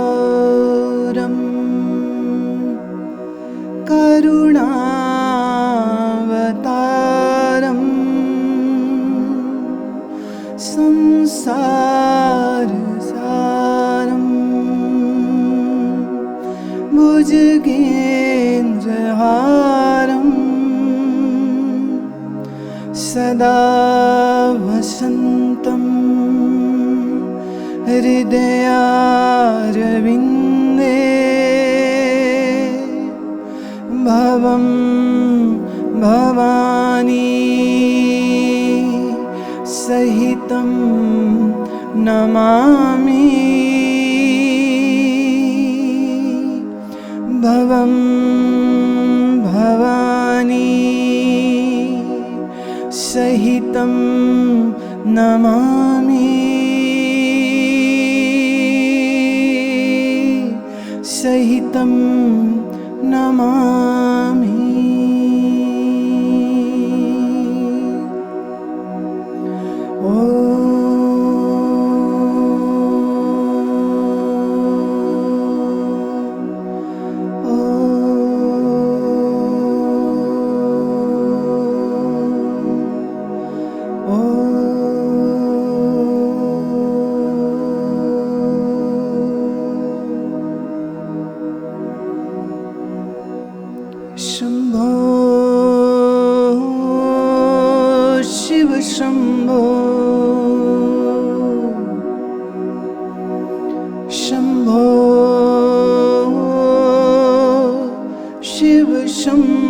कर्पूरगौरं करुणावतारं संसारसारं भुजगेन्द्रहारं सदा वसन्तं हृदयारविन्दे भवं भवानी सहितं नमामि भवं भवानी सहितं नमामि सहितं नमामि। शंभो शिव शंभो शंभो शिव शंभो।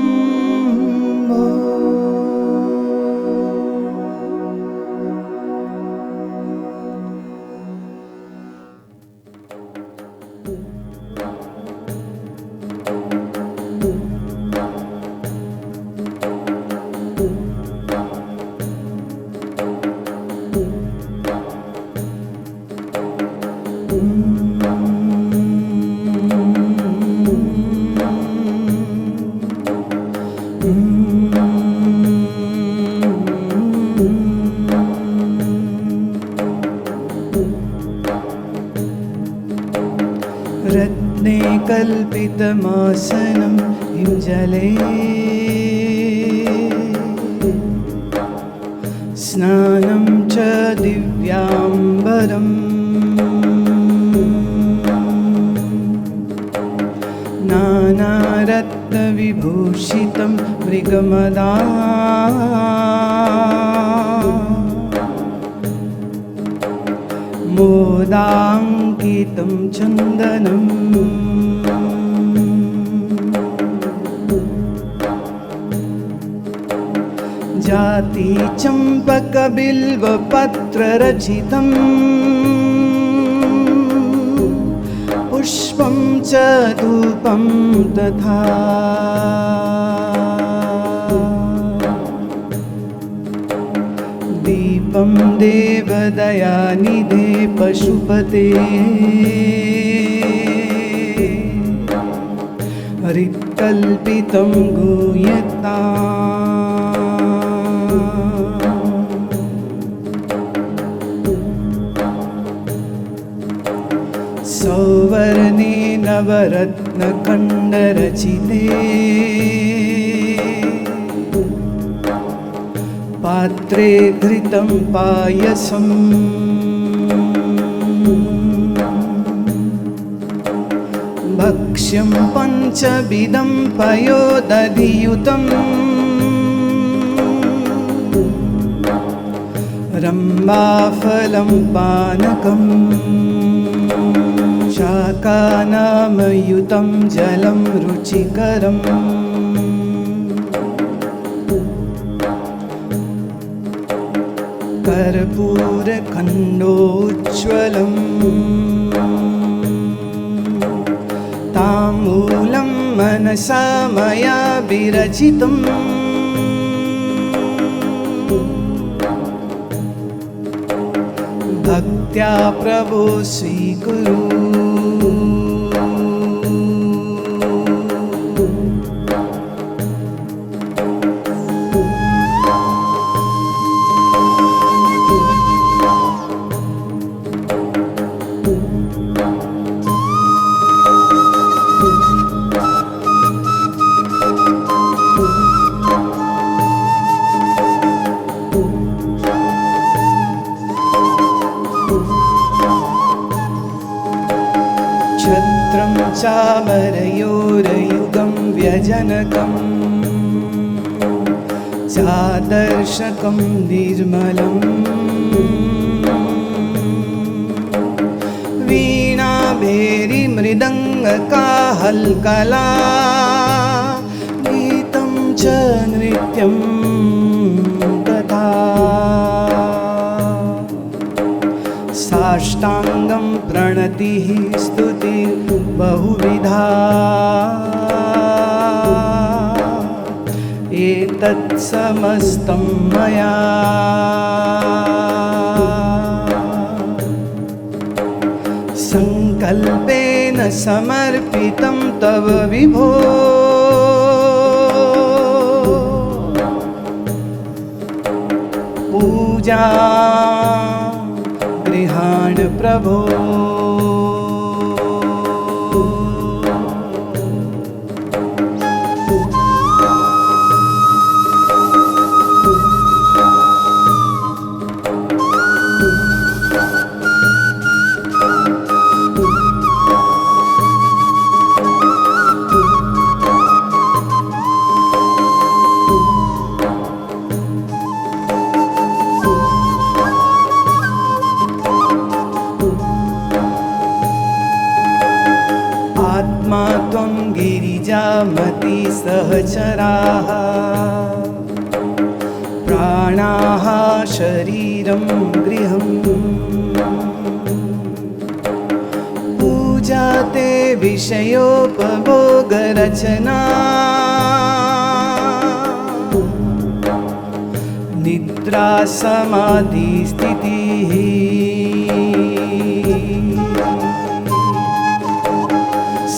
रत्ने कल्पितमासनं हिमजले स्नानं च दिव्याम्बरम् नानारत्नविभूषितं मृगमदा मोदाङ्कितं चन्दनं जाति चम्पकबिल्वपत्ररचितं पुष्पं च धूपं तथा दीपं देवदयानिधे पशुपते हरिकल्पितं गूयताम् सौवर्णे नवरत्नखण्डरचिते पात्रे घृतं पायसम् भक्ष्यं पञ्चविधं पयोदधियुतं रम्भाफलं पानकम् शाकानामयुतं जलं रुचिकरम् कर्पूरखण्डोज्ज्वलम् ताम्बूलं मनसा मया विरचितम् भक्त्या प्रभो स्वीकुरु। छत्रं चामरयोरयुगं व्यजनकं चादर्शकं निर्मलं वीणा भेरी मृदङ्गकाहल्कला गीतं च नृत्यं तथा साष्टाङ्गं प्रणतिः स्तुतिर्बहुविधा एतत् समस्तं मया संकल्पेन समर्पितं तव विभो पूजा गृहाण प्रभो। आत्मा त्वं गिरिजामती सहचराः प्राणाः शरीरं गृहम् पूजा ते विषयोपभोगरचना निद्रा समाधिस्थितिः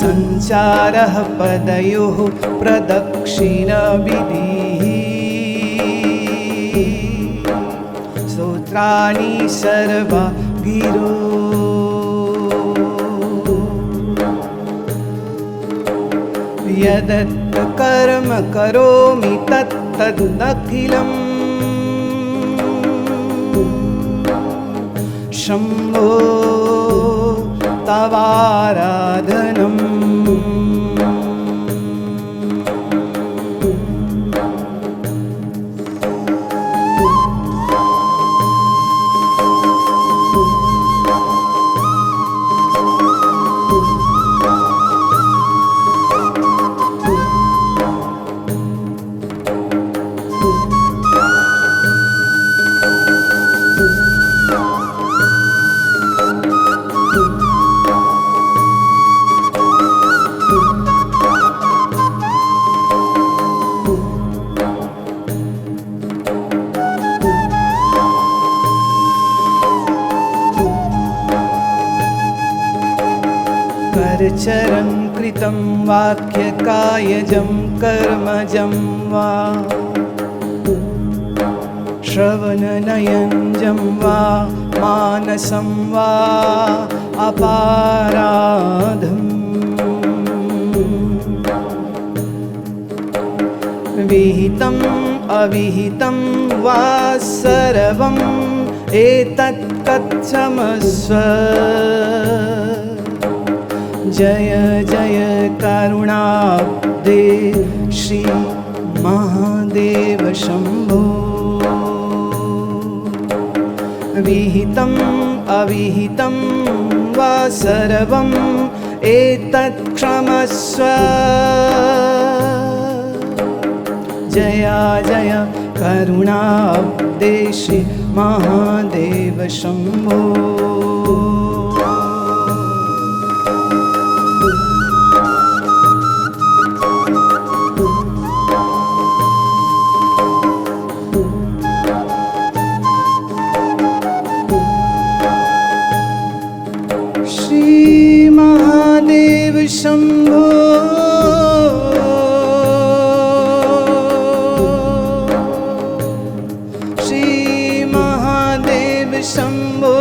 संचारः पदयोः प्रदक्षिणविधिः स्तोत्राणि सर्वा गिरो यदत् कर्म करोमि तत्तदखिलम् शम्भो तवाराधनम्। करचरं कृतं वाक्यकायजं कर्मजं वा श्रवणनयनजं वा मानसं वा अपाराधम् विहितं अविहितं वा सर्वम् एतत् कथमस्व। जय जय करुणाब्धे श्री महादेव शंभो। विहितम् अविहितं वा सर्वम् एतत् क्षमस्व। जय जय करुणाब्धे श्री महादेव शंभो। श्री महादेव शंभो। श्री महादेव शंभो।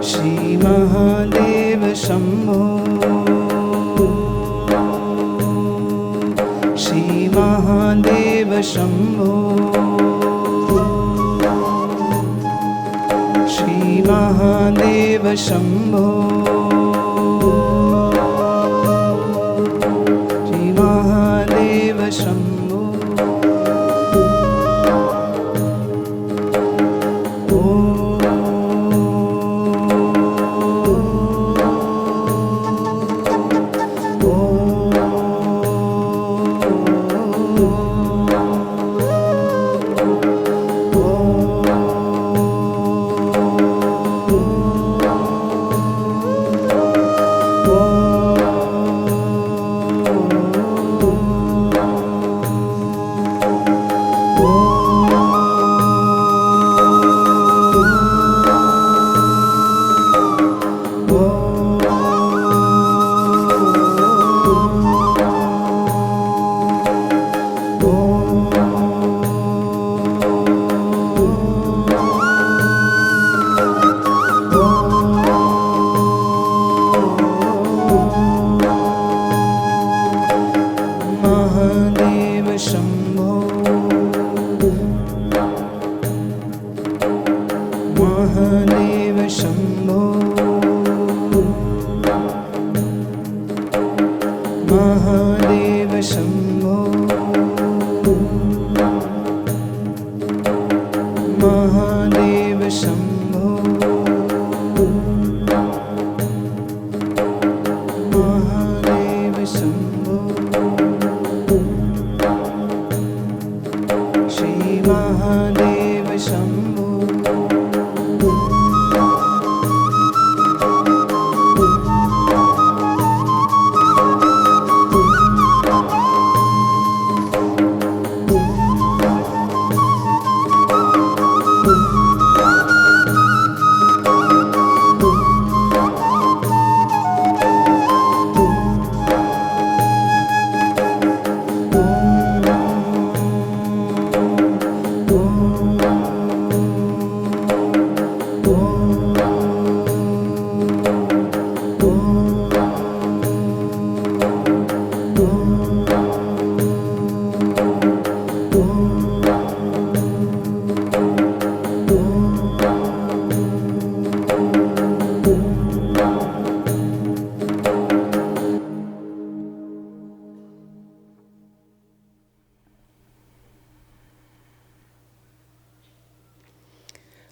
श्री महादेव शंभो। श्री महादेव शंभो। श्री महादेव शंभो। श्री महादेव शंभो। महादेव शंभो। महादेव शंभो। महादेव शंभो। महादेव शंभो। श्री महादेव शंभो।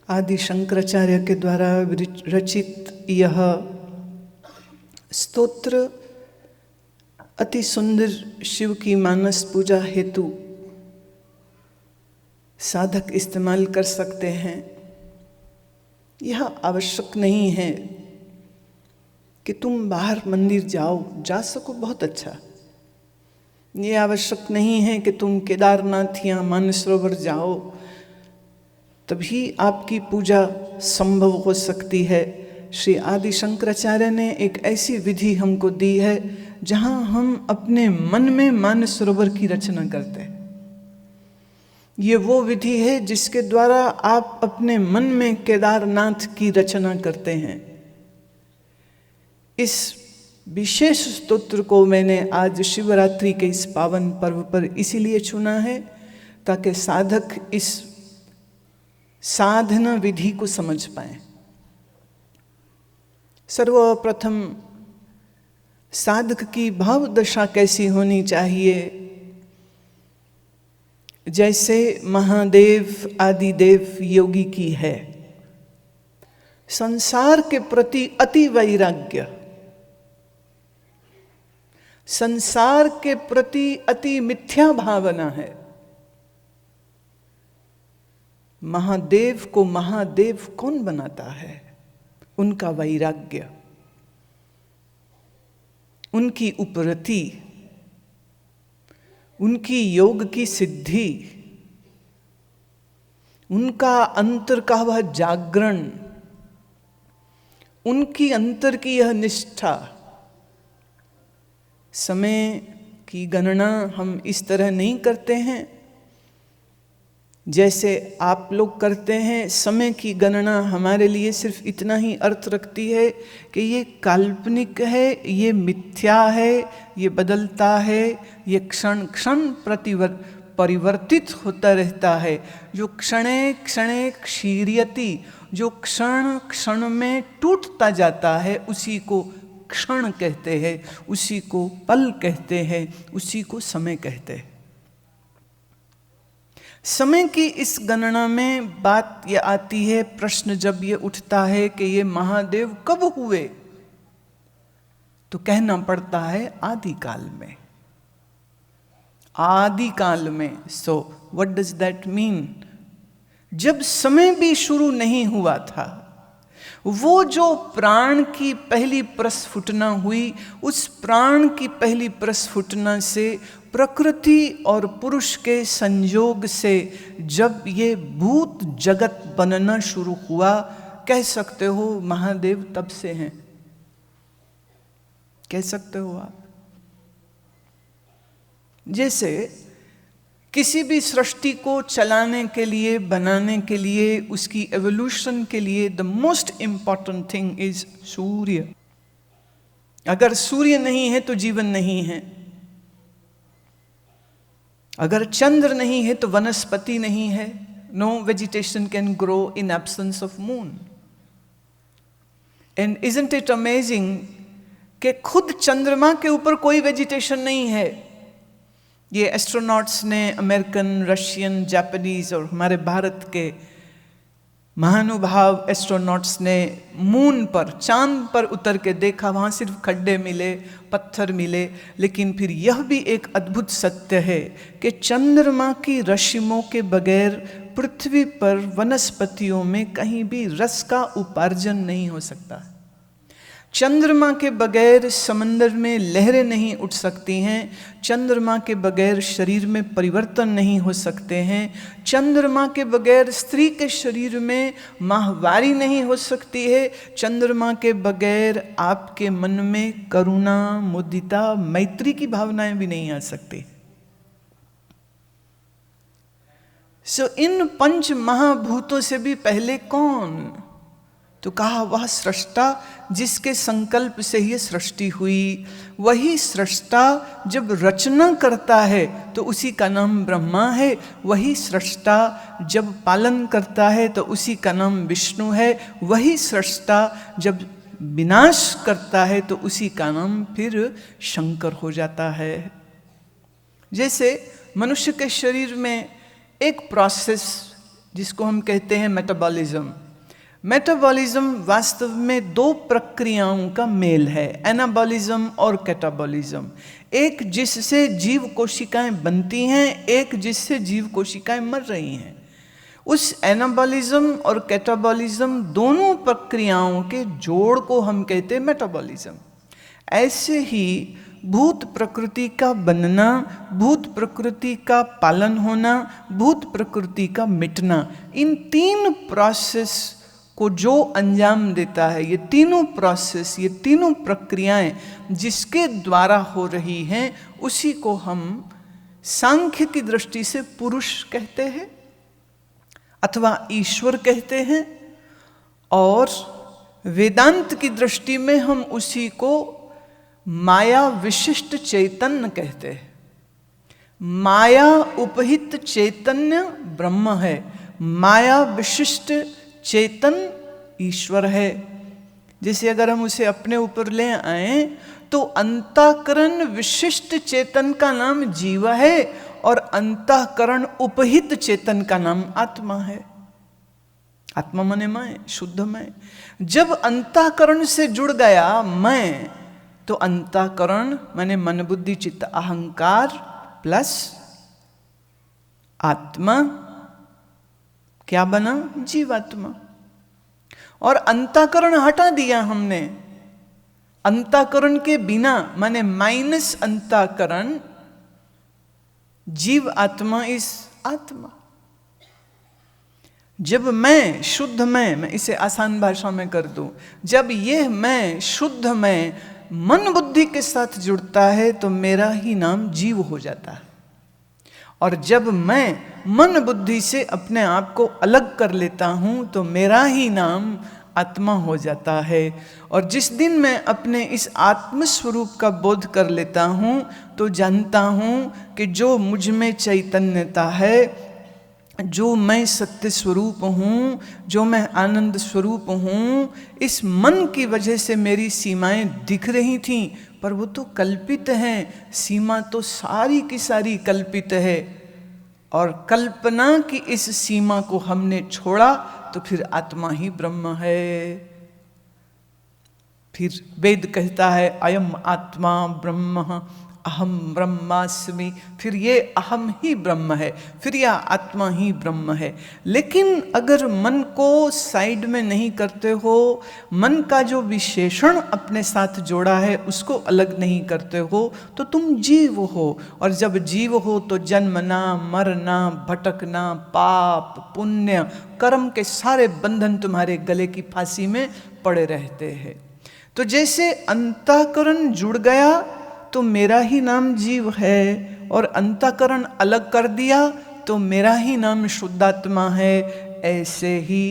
आदि शंकराचार्य के द्वारा रचित यह स्तोत्र अति सुंदर शिव की मानस पूजा हेतु साधक इस्तेमाल कर सकते हैं। यह आवश्यक नहीं है कि तुम बाहर मंदिर जाओ, जा सको बहुत अच्छा। ये आवश्यक नहीं है कि तुम केदारनाथ या मानसरोवर जाओ तभी आपकी पूजा संभव हो सकती है। श्री आदि शंकराचार्य ने एक ऐसी विधि हमको दी है जहाँ हम अपने मन में मानसरोवर की रचना करते हैं। ये वो विधि है जिसके द्वारा आप अपने मन में केदारनाथ की रचना करते हैं। इस विशेष स्तोत्र को मैंने आज शिवरात्रि के इस पावन पर्व पर इसीलिए चुना है ताकि साधक इस साधना विधि को समझ पाए। सर्वप्रथम साधक की भाव दशा कैसी होनी चाहिए, जैसे महादेव आदिदेव योगी की है, संसार के प्रति अति वैराग्य, संसार के प्रति अति मिथ्या भावना है। महादेव को महादेव कौन बनाता है? उनका वैराग्य, उनकी उपरति, उनकी योग की सिद्धि, उनका अंतर का वह जागरण, उनकी अंतर की यह निष्ठा। समय की गणना हम इस तरह नहीं करते हैं जैसे आप लोग करते हैं। समय की गणना हमारे लिए सिर्फ इतना ही अर्थ रखती है कि ये काल्पनिक है, ये मिथ्या है, ये बदलता है, ये क्षण क्षण परिवर्तित होता रहता है। जो क्षणे क्षणे क्षीयति, जो क्षण क्षण में टूटता जाता है, उसी को क्षण कहते हैं, उसी को पल कहते हैं, उसी को समय कहते हैं। समय की इस गणना में बात यह आती है, प्रश्न जब ये उठता है कि ये महादेव कब हुए, तो कहना पड़ता है आदिकाल में, आदिकाल में। So what does that mean? जब समय भी शुरू नहीं हुआ था, वो जो प्राण की पहली प्रस्फुटना हुई, उस प्राण की पहली प्रस्फुटना से प्रकृति और पुरुष के संयोग से जब ये भूत जगत बनना शुरू हुआ, कह सकते हो महादेव तब से हैं। कह सकते हो आप। जैसे किसी भी सृष्टि को चलाने के लिए, बनाने के लिए, उसकी एवोल्यूशन के लिए the most important thing is सूर्य। अगर सूर्य नहीं है तो जीवन नहीं है, अगर चंद्र नहीं है तो वनस्पति नहीं है। No vegetation can grow in absence of moon. And isn't it amazing कि खुद चंद्रमा के ऊपर कोई वेजिटेशन नहीं है। ये एस्ट्रोनॉट्स ने, अमेरिकन, रशियन, जापानीज और हमारे भारत के महानुभाव एस्ट्रोनॉट्स ने मून पर, चांद पर उतर के देखा, वहाँ सिर्फ खड्डे मिले, पत्थर मिले। लेकिन फिर यह भी एक अद्भुत सत्य है कि चंद्रमा की रश्मियों के बगैर पृथ्वी पर वनस्पतियों में कहीं भी रस का उपार्जन नहीं हो सकता। चंद्रमा के बगैर समंदर में लहरें नहीं उठ सकती हैं, चंद्रमा के बगैर शरीर में परिवर्तन नहीं हो सकते हैं, चंद्रमा के बगैर स्त्री के शरीर में माहवारी नहीं हो सकती है, चंद्रमा के बगैर आपके मन में करुणा, मुदिता, मैत्री की भावनाएं भी नहीं आ सकती। इन पंच महाभूतों से भी पहले कौन? तो कहा वह सृष्टा जिसके संकल्प से ये सृष्टि हुई। वही सृष्टा जब रचना करता है तो उसी का नाम ब्रह्मा है। वही सृष्टा जब पालन करता है तो उसी का नाम विष्णु है। वही सृष्टा जब विनाश करता है तो उसी का नाम फिर शंकर हो जाता है। जैसे मनुष्य के शरीर में एक प्रोसेस जिसको हम कहते हैं मेटाबॉलिज्म। मेटाबॉलिज्म वास्तव में दो प्रक्रियाओं का मेल है, एनाबॉलिज्म और कैटाबॉलिज्म। एक जिससे जीव कोशिकाएं बनती हैं, एक जिससे जीव कोशिकाएं मर रही हैं। उस एनाबॉलिज्म और कैटाबॉलिज्म दोनों प्रक्रियाओं के जोड़ को हम कहते हैं मेटाबॉलिज्म। ऐसे ही भूत प्रकृति का बनना, भूत प्रकृति का पालन होना, भूत प्रकृति का मिटना, इन तीन प्रोसेस को जो अंजाम देता है, ये तीनों प्रोसेस, ये तीनों प्रक्रियाएं जिसके द्वारा हो रही हैं, उसी को हम सांख्य की दृष्टि से पुरुष कहते हैं अथवा ईश्वर कहते हैं, और वेदांत की दृष्टि में हम उसी को माया विशिष्ट चैतन्य कहते हैं। माया उपहित चैतन्य ब्रह्म है, माया विशिष्ट चैतन्य ईश्वर है। जैसे अगर हम उसे अपने ऊपर ले आए तो अंतःकरण विशिष्ट चेतन का नाम जीव है और अंतःकरण उपहित चेतन का नाम आत्मा है। आत्मा माने मैं, शुद्ध मैं। जब अंतःकरण से जुड़ गया मैं, तो अंतःकरण माने मन बुद्धि चित्त अहंकार प्लस आत्मा क्या बना? जीवात्मा। और अंतःकरण हटा दिया हमने। अंतःकरण के बिना माने माइनस अंतःकरण, जीव आत्मा इस आत्मा। जब मैं शुद्ध मैं इसे आसान भाषा में कर दूं, जब यह मैं शुद्ध मैं मन बुद्धि के साथ जुड़ता है तो मेरा ही नाम जीव हो जाता है। और जब मैं मन बुद्धि से अपने आप को अलग कर लेता हूं तो मेरा ही नाम आत्मा हो जाता है। और जिस दिन मैं अपने इस आत्म स्वरूप का बोध कर लेता हूं तो जानता हूं कि जो मुझ में चैतन्यता है, जो मैं सत्य स्वरूप हूँ, जो मैं आनंद स्वरूप हूँ, इस मन की वजह से मेरी सीमाएं दिख रही थीं, पर वो तो कल्पित हैं। सीमा तो सारी की सारी कल्पित है। और कल्पना की इस सीमा को हमने छोड़ा तो फिर आत्मा ही ब्रह्म है। फिर वेद कहता है अयम आत्मा ब्रह्म अहम ब्रह्मास्मि। फिर ये अहम ही ब्रह्म है, फिर यह आत्मा ही ब्रह्म है। लेकिन अगर मन को साइड में नहीं करते हो, मन का जो विशेषण अपने साथ जोड़ा है उसको अलग नहीं करते हो, तो तुम जीव हो। और जब जीव हो तो जन्मना, मरना, भटकना, पाप पुण्य कर्म के सारे बंधन तुम्हारे गले की फांसी में पड़े रहते हैं। तो जैसे अंतःकरण जुड़ गया तो मेरा ही नाम जीव है, और अंतःकरण अलग कर दिया तो मेरा ही नाम शुद्धात्मा है। ऐसे ही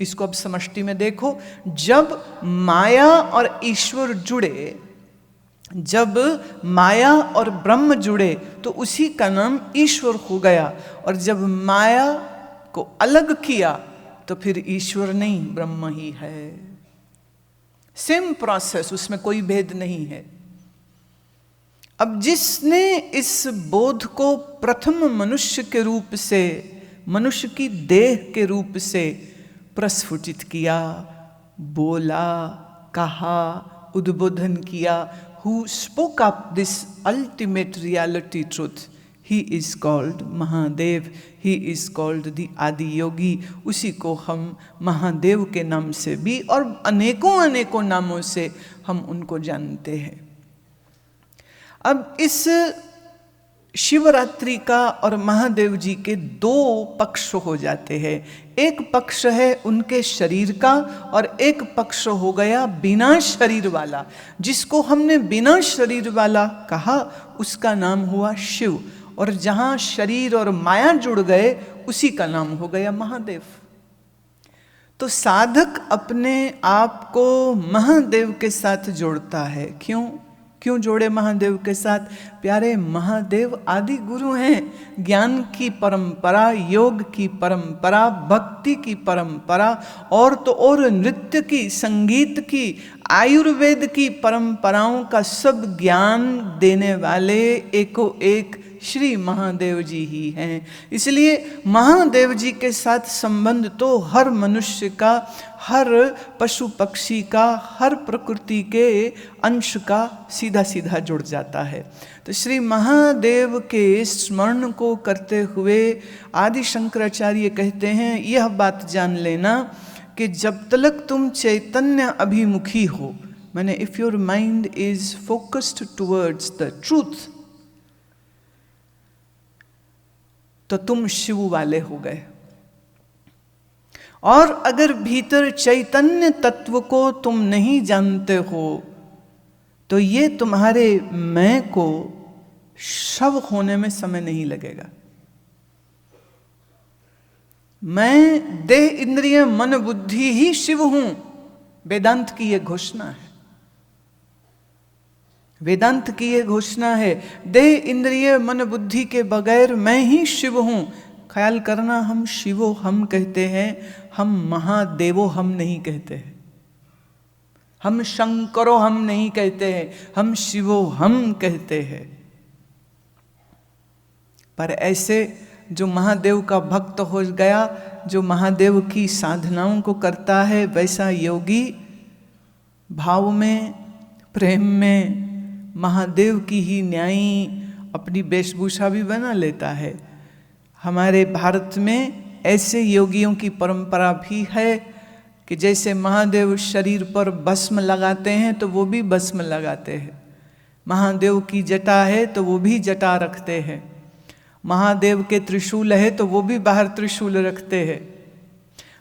इसको अब समष्टि में देखो। जब माया और ईश्वर जुड़े, जब माया और ब्रह्म जुड़े तो उसी का नाम ईश्वर हो गया। और जब माया को अलग किया तो फिर ईश्वर नहीं, ब्रह्म ही है। सेम प्रोसेस, उसमें कोई भेद नहीं है। अब जिसने इस बोध को प्रथम मनुष्य के रूप से, मनुष्य की देह के रूप से प्रस्फुटित किया, बोला, कहा, उद्बोधन किया, who spoke up this ultimate reality truth, he is called Mahadev, he is called the आदि योगी। उसी को हम महादेव के नाम से भी और अनेकों अनेकों नामों से हम उनको जानते हैं। अब इस शिवरात्रि का और महादेव जी के दो पक्ष हो जाते हैं। एक पक्ष है उनके शरीर का और एक पक्ष हो गया बिना शरीर वाला। जिसको हमने बिना शरीर वाला कहा उसका नाम हुआ शिव, और जहाँ शरीर और माया जुड़ गए उसी का नाम हो गया महादेव। तो साधक अपने आप को महादेव के साथ जोड़ता है। क्यों जोड़े महादेव के साथ? प्यारे, महादेव आदि गुरु हैं। ज्ञान की परंपरा, योग की परंपरा, भक्ति की परंपरा, और तो और नृत्य की, संगीत की, आयुर्वेद की परंपराओं का सब ज्ञान देने वाले एको एक श्री महादेव जी ही हैं। इसलिए महादेव जी के साथ संबंध तो हर मनुष्य का, हर पशु पक्षी का, हर प्रकृति के अंश का सीधा सीधा जुड़ जाता है। तो श्री महादेव के स्मरण को करते हुए आदि शंकराचार्य कहते हैं, यह बात जान लेना कि जब तक तुम चैतन्य अभिमुखी हो, माने if your mind is focused towards the truth, तो तुम शिव वाले हो गए। और अगर भीतर चैतन्य तत्व को तुम नहीं जानते हो तो ये तुम्हारे मैं को शव होने में समय नहीं लगेगा। मैं देह इंद्रिय मन बुद्धि ही शिव हूं, वेदांत की यह घोषणा है। वेदांत की ये घोषणा है, देह इंद्रिय मन बुद्धि के बगैर मैं ही शिव हूं। ख्याल करना, हम शिवो हम कहते हैं, हम महादेवो हम नहीं कहते हैं, हम शंकरो हम नहीं कहते हैं, हम शिवो हम कहते हैं। पर ऐसे जो महादेव का भक्त हो गया, जो महादेव की साधनाओं को करता है, वैसा योगी भाव में, प्रेम में महादेव की ही न्यायी अपनी वेशभूषा भी बना लेता है। हमारे भारत में ऐसे योगियों की परंपरा भी है कि जैसे महादेव शरीर पर भस्म लगाते हैं तो वो भी भस्म लगाते हैं, महादेव की जटा है तो वो भी जटा रखते हैं, महादेव के त्रिशूल है तो वो भी बाहर त्रिशूल रखते हैं,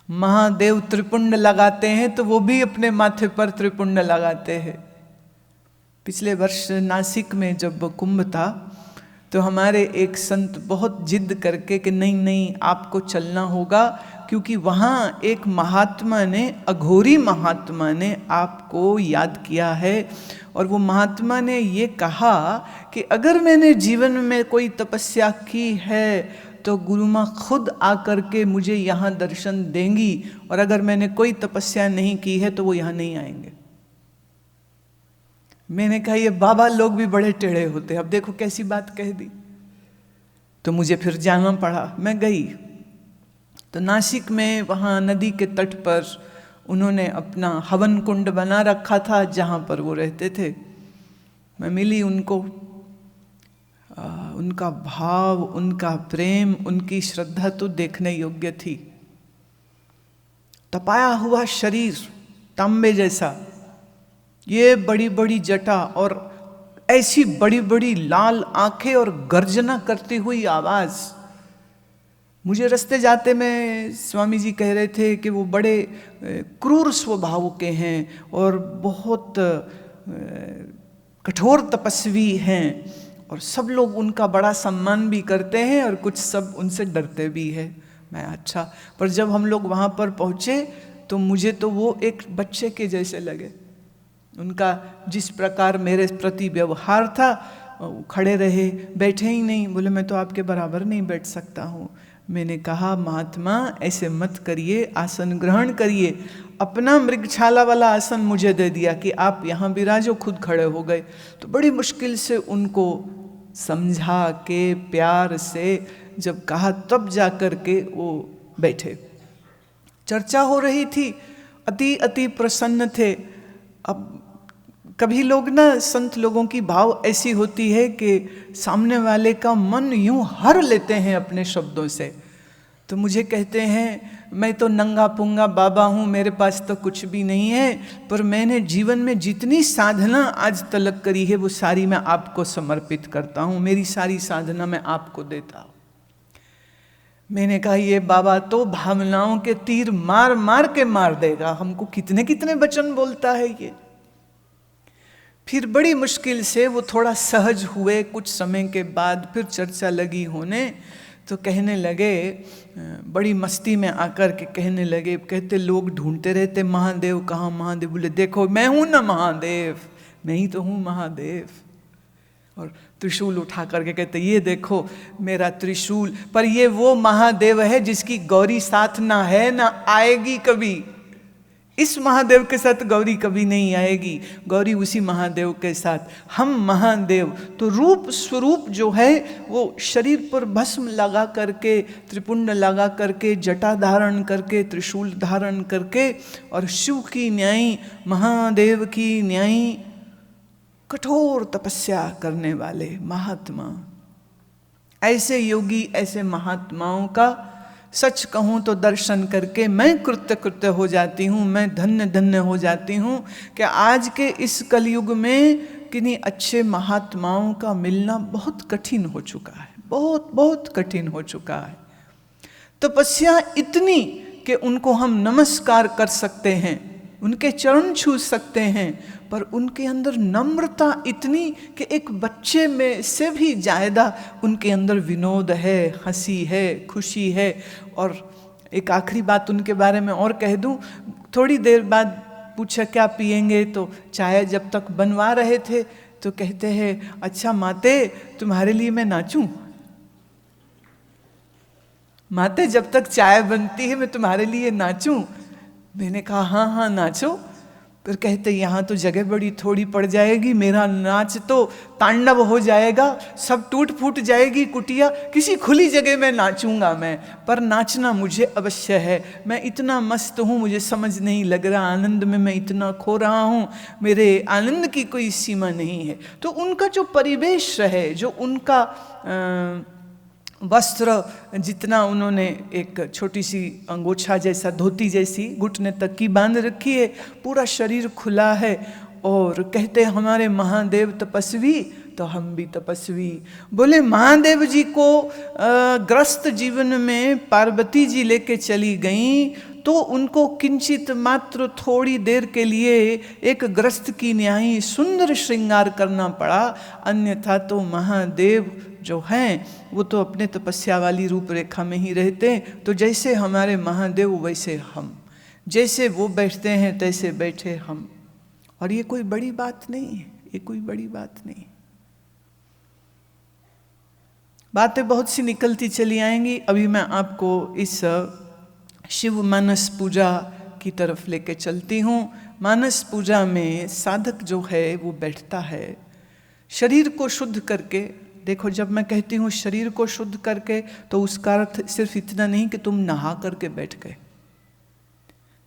महादेव त्रिपुंड लगाते हैं तो वो भी अपने माथे पर त्रिपुंड लगाते हैं। पिछले वर्ष नासिक में जब कुंभ था तो हमारे एक संत बहुत जिद करके कि नहीं नहीं आपको चलना होगा, क्योंकि वहाँ एक महात्मा ने, अघोरी महात्मा ने आपको याद किया है। और वो महात्मा ने ये कहा कि अगर मैंने जीवन में कोई तपस्या की है तो गुरु माँ खुद आकर के मुझे यहाँ दर्शन देंगी, और अगर मैंने कोई तपस्या नहीं की है तो वो यहाँ नहीं आएंगे। मैंने कहा ये बाबा लोग भी बड़े टेढ़े होते, अब देखो कैसी बात कह दी। तो मुझे फिर जाना पड़ा, मैं गई। तो नासिक में वहाँ नदी के तट पर उन्होंने अपना हवन कुंड बना रखा था जहाँ पर वो रहते थे। मैं मिली उनको, उनका भाव, उनका प्रेम, उनकी श्रद्धा तो देखने योग्य थी। तपाया हुआ शरीर तांबे जैसा, ये बड़ी बड़ी जटा और ऐसी बड़ी बड़ी लाल आंखें और गर्जना करती हुई आवाज। मुझे रास्ते जाते में स्वामी जी कह रहे थे कि वो बड़े क्रूर स्वभाव के हैं और बहुत कठोर तपस्वी हैं, और सब लोग उनका बड़ा सम्मान भी करते हैं और कुछ सब उनसे डरते भी हैं। मैं अच्छा, पर जब हम लोग वहाँ पर पहुँचे तो मुझे तो वो एक बच्चे के जैसे लगे। उनका जिस प्रकार मेरे प्रति व्यवहार था, खड़े रहे, बैठे ही नहीं। बोले मैं तो आपके बराबर नहीं बैठ सकता हूँ। मैंने कहा महात्मा ऐसे मत करिए, आसन ग्रहण करिए। अपना मृगछाला वाला आसन मुझे दे दिया कि आप यहाँ विराजो, खुद खड़े हो गए। तो बड़ी मुश्किल से उनको समझा के प्यार से जब कहा तब जा कर के वो बैठे। चर्चा हो रही थी, अति अति प्रसन्न थे। अब कभी लोग ना, संत लोगों की भाव ऐसी होती है कि सामने वाले का मन यूं हर लेते हैं अपने शब्दों से। तो मुझे कहते हैं मैं तो नंगा पुंगा बाबा हूँ, मेरे पास तो कुछ भी नहीं है, पर मैंने जीवन में जितनी साधना आज तलक करी है वो सारी मैं आपको समर्पित करता हूँ, मेरी सारी साधना मैं आपको देता हूँ। मैंने कहा ये बाबा तो भावनाओं के तीर मार मार के मार देगा, हमको कितने कितने वचन बोलता है ये। फिर बड़ी मुश्किल से वो थोड़ा सहज हुए। कुछ समय के बाद फिर चर्चा लगी होने, तो कहने लगे, बड़ी मस्ती में आकर के कहने लगे, कहते लोग ढूंढते रहते महादेव कहाँ महादेव। बोले देखो मैं हूँ ना महादेव, मैं ही तो हूँ महादेव। और त्रिशूल उठा करके कहते ये देखो मेरा त्रिशूल। पर ये वो महादेव है जिसकी गौरी साथ ना है ना आएगी कभी। इस महादेव के साथ गौरी कभी नहीं आएगी, गौरी उसी महादेव के साथ। हम महादेव तो रूप स्वरूप जो है वो शरीर पर भस्म लगा करके, त्रिपुंड लगा करके, जटा धारण करके, त्रिशूल धारण करके, और शिव की न्यायी, महादेव की न्यायी कठोर तपस्या करने वाले महात्मा। ऐसे योगी, ऐसे महात्माओं का सच कहूँ तो दर्शन करके मैं कृत्य कृत्य हो जाती हूँ, मैं धन्य धन्य हो जाती हूँ कि आज के इस कलयुग में किन्हीं अच्छे महात्माओं का मिलना बहुत कठिन हो चुका है, बहुत बहुत कठिन हो चुका है। तपस्या इतनी कि उनको हम नमस्कार कर सकते हैं, उनके चरण छू सकते हैं, पर उनके अंदर नम्रता इतनी कि एक बच्चे में से भी ज़्यादा उनके अंदर विनोद है, हंसी है, खुशी है। और एक आखिरी बात उनके बारे में और कह दूं, थोड़ी देर बाद पूछा क्या पिएंगे, तो चाय जब तक बनवा रहे थे तो कहते हैं, अच्छा माते तुम्हारे लिए मैं नाचूं? माते जब तक चाय बनती है मैं तुम्हारे लिए नाचूं? मैंने कहा हाँ हाँ नाचो। फिर कहते यहाँ तो जगह बड़ी थोड़ी पड़ जाएगी, मेरा नाच तो तांडव हो जाएगा, सब टूट फूट जाएगी कुटिया, किसी खुली जगह में नाचूंगा मैं, पर नाचना मुझे अवश्य है। मैं इतना मस्त हूँ, मुझे समझ नहीं लग रहा, आनंद में मैं इतना खो रहा हूँ, मेरे आनंद की कोई सीमा नहीं है। तो उनका जो परिवेश है, जो उनका वस्त्र, जितना उन्होंने एक छोटी सी अंगोछा जैसा, धोती जैसी घुटने तक की बांध रखी है, पूरा शरीर खुला है, और कहते हैं हमारे महादेव तपस्वी तो हम भी तपस्वी। बोले महादेव जी को ग्रस्त जीवन में पार्वती जी लेके चली गईं, तो उनको किंचित मात्र थोड़ी देर के लिए एक ग्रस्त की न्याय सुंदर श्रृंगार करना पड़ा, अन्यथा तो महादेव जो हैं वो तो अपने तपस्या वाली रूपरेखा में ही रहते हैं। तो जैसे हमारे महादेव वैसे हम, जैसे वो बैठते हैं तैसे बैठे हम। और ये कोई बड़ी बात नहीं है, ये कोई बड़ी बात नहीं। बातें बहुत सी निकलती चली आएंगी। अभी मैं आपको इस शिव मानस पूजा की तरफ लेके चलती हूँ। मानस पूजा में साधक जो है वो बैठता है शरीर को शुद्ध करके। देखो, जब मैं कहती हूँ शरीर को शुद्ध करके, तो उसका अर्थ सिर्फ इतना नहीं कि तुम नहा करके बैठ गए।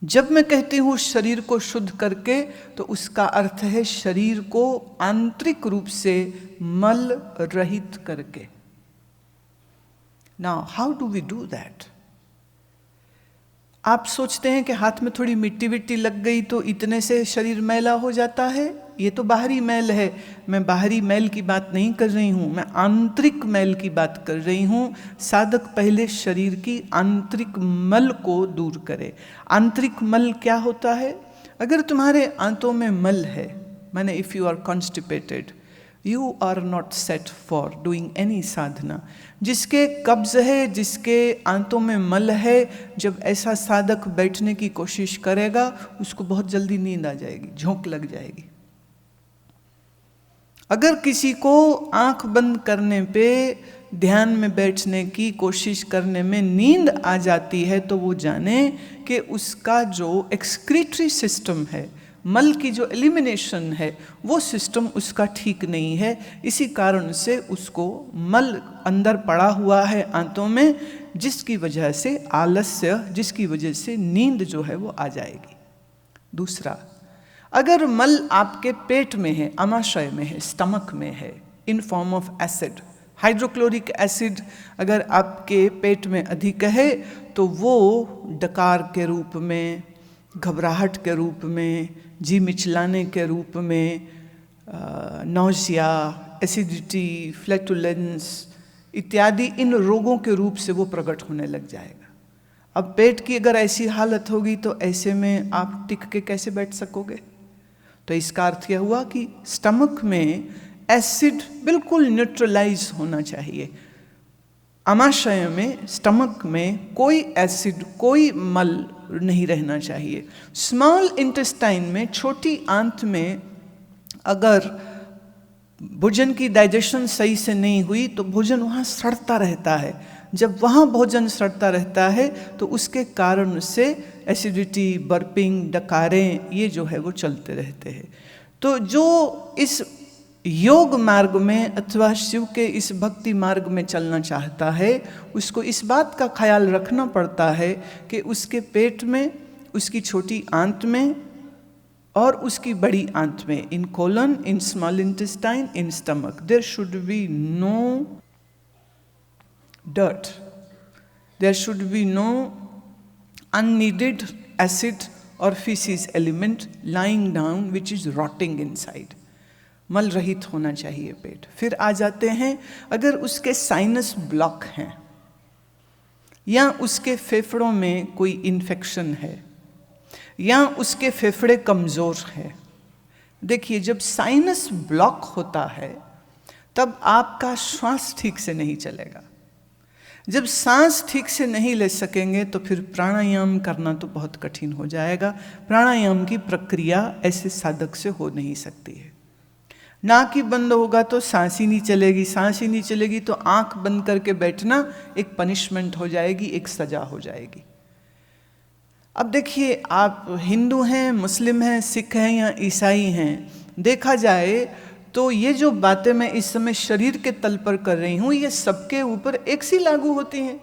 जब मैं कहती हूँ शरीर को शुद्ध करके, तो उसका अर्थ है शरीर को आंतरिक रूप से मल रहित करके। Now how do we do that? आप सोचते हैं कि हाथ में थोड़ी मिट्टी विट्टी लग गई तो इतने से शरीर मैला हो जाता है। ये तो बाहरी मैल है। मैं बाहरी मैल की बात नहीं कर रही हूँ, मैं आंतरिक मैल की बात कर रही हूँ। साधक पहले शरीर की आंतरिक मल को दूर करे। आंतरिक मल क्या होता है? अगर तुम्हारे आंतों में मल है, माने if you are constipated, you are not set for doing any sadhana. जिसके कब्ज है, जिसके आंतों में मल है, जब ऐसा साधक बैठने की कोशिश करेगा, उसको बहुत जल्दी नींद आ जाएगी, झोंक लग जाएगी। अगर किसी को आंख बंद करने पे ध्यान में बैठने की कोशिश करने में नींद आ जाती है, तो वो जाने कि उसका जो एक्सक्रीटरी सिस्टम है, मल की जो एलिमिनेशन है, वो सिस्टम उसका ठीक नहीं है। इसी कारण से उसको मल अंदर पड़ा हुआ है आंतों में, जिसकी वजह से आलस्य, जिसकी वजह से नींद जो है वो आ जाएगी। दूसरा, अगर मल आपके पेट में है, आमाशय में है, स्टमक में है, in form of acid, hydrochloric acid अगर आपके पेट में अधिक है, तो वो डकार के रूप में, घबराहट के रूप में, जी मिचलाने के रूप में, नौसिया, एसिडिटी, फ्लैटुलेंस इत्यादि इन रोगों के रूप से वो प्रकट होने लग जाएगा। अब पेट की अगर ऐसी हालत होगी तो ऐसे में आप टिक के कैसे बैठ सकोगे? तो इसका अर्थ यह हुआ कि स्टमक में एसिड बिल्कुल न्यूट्रलाइज होना चाहिए। आमाशय में, स्टमक में कोई एसिड, कोई मल नहीं रहना चाहिए। स्मॉल इंटेस्टाइन में, छोटी आंत में अगर भोजन की डाइजेशन सही से नहीं हुई तो भोजन वहाँ सड़ता रहता है। जब वहाँ भोजन सड़ता रहता है तो उसके कारण से एसिडिटी, बर्पिंग, डकारें ये जो है वो चलते रहते हैं। तो जो इस योग मार्ग में अथवा शिव के इस भक्ति मार्ग में चलना चाहता है, उसको इस बात का ख्याल रखना पड़ता है कि उसके पेट में, उसकी छोटी आंत में और उसकी बड़ी आंत में, in colon, in small intestine, in stomach, there should be no dirt, there should be no unneeded acid or feces element lying down which is rotting inside. मल रहित होना चाहिए पेट। फिर आ जाते हैं, अगर उसके साइनस ब्लॉक हैं या उसके फेफड़ों में कोई इन्फेक्शन है या उसके फेफड़े कमज़ोर है। देखिए, जब साइनस ब्लॉक होता है तब आपका श्वास ठीक से नहीं चलेगा। जब सांस ठीक से नहीं ले सकेंगे तो फिर प्राणायाम करना तो बहुत कठिन हो जाएगा। प्राणायाम की प्रक्रिया ऐसे साधक से हो नहीं सकती है। नाक ही बंद होगा तो सांस ही नहीं चलेगी, सांस ही नहीं चलेगी तो आंख बंद करके बैठना एक पनिशमेंट हो जाएगी, एक सजा हो जाएगी। अब देखिए, आप हिंदू हैं, मुस्लिम हैं, सिख हैं या ईसाई हैं, देखा जाए तो ये जो बातें मैं इस समय शरीर के तल पर कर रही हूँ, ये सबके ऊपर एक सी लागू होती हैं।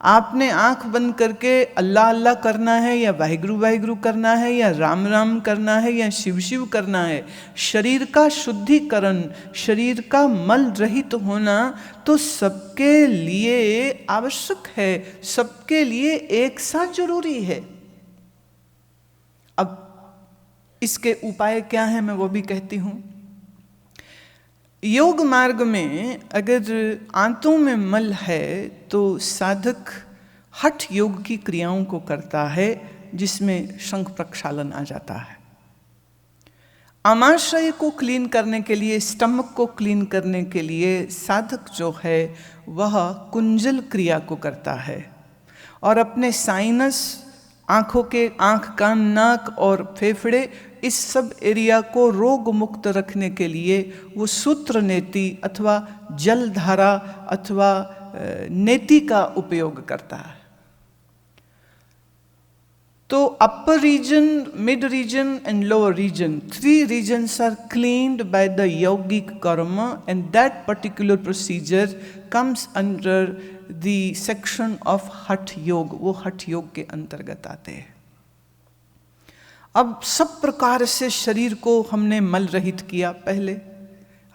आपने आंख बंद करके अल्लाह अल्लाह करना है या वाहिगुरु वाहिगुरु करना है या राम राम करना है या शिव शिव करना है, शरीर का शुद्धिकरण, शरीर का मल रहित होना तो सबके लिए आवश्यक है, सबके लिए एक साथ जरूरी है। अब इसके उपाय क्या है मैं वो भी कहती हूँ। योग मार्ग में अगर आंतों में मल है तो साधक हठ योग की क्रियाओं को करता है, जिसमें शंख प्रक्षालन आ जाता है। आमाशय को क्लीन करने के लिए, स्टमक को क्लीन करने के लिए साधक जो है वह कुंजल क्रिया को करता है, और अपने साइनस, आँखों के, आँख कान नाक और फेफड़े, इस सब एरिया को रोग मुक्त रखने के लिए वो सूत्र नेति अथवा जलधारा अथवा नेति का उपयोग करता है। तो upper region, mid region and lower region, 3 regions are cleaned by the yogic karma, and that particular procedure comes under the section of हठ योग, वो हठ योग के अंतर्गत आते हैं। अब सब प्रकार से शरीर को हमने मल रहित किया पहले।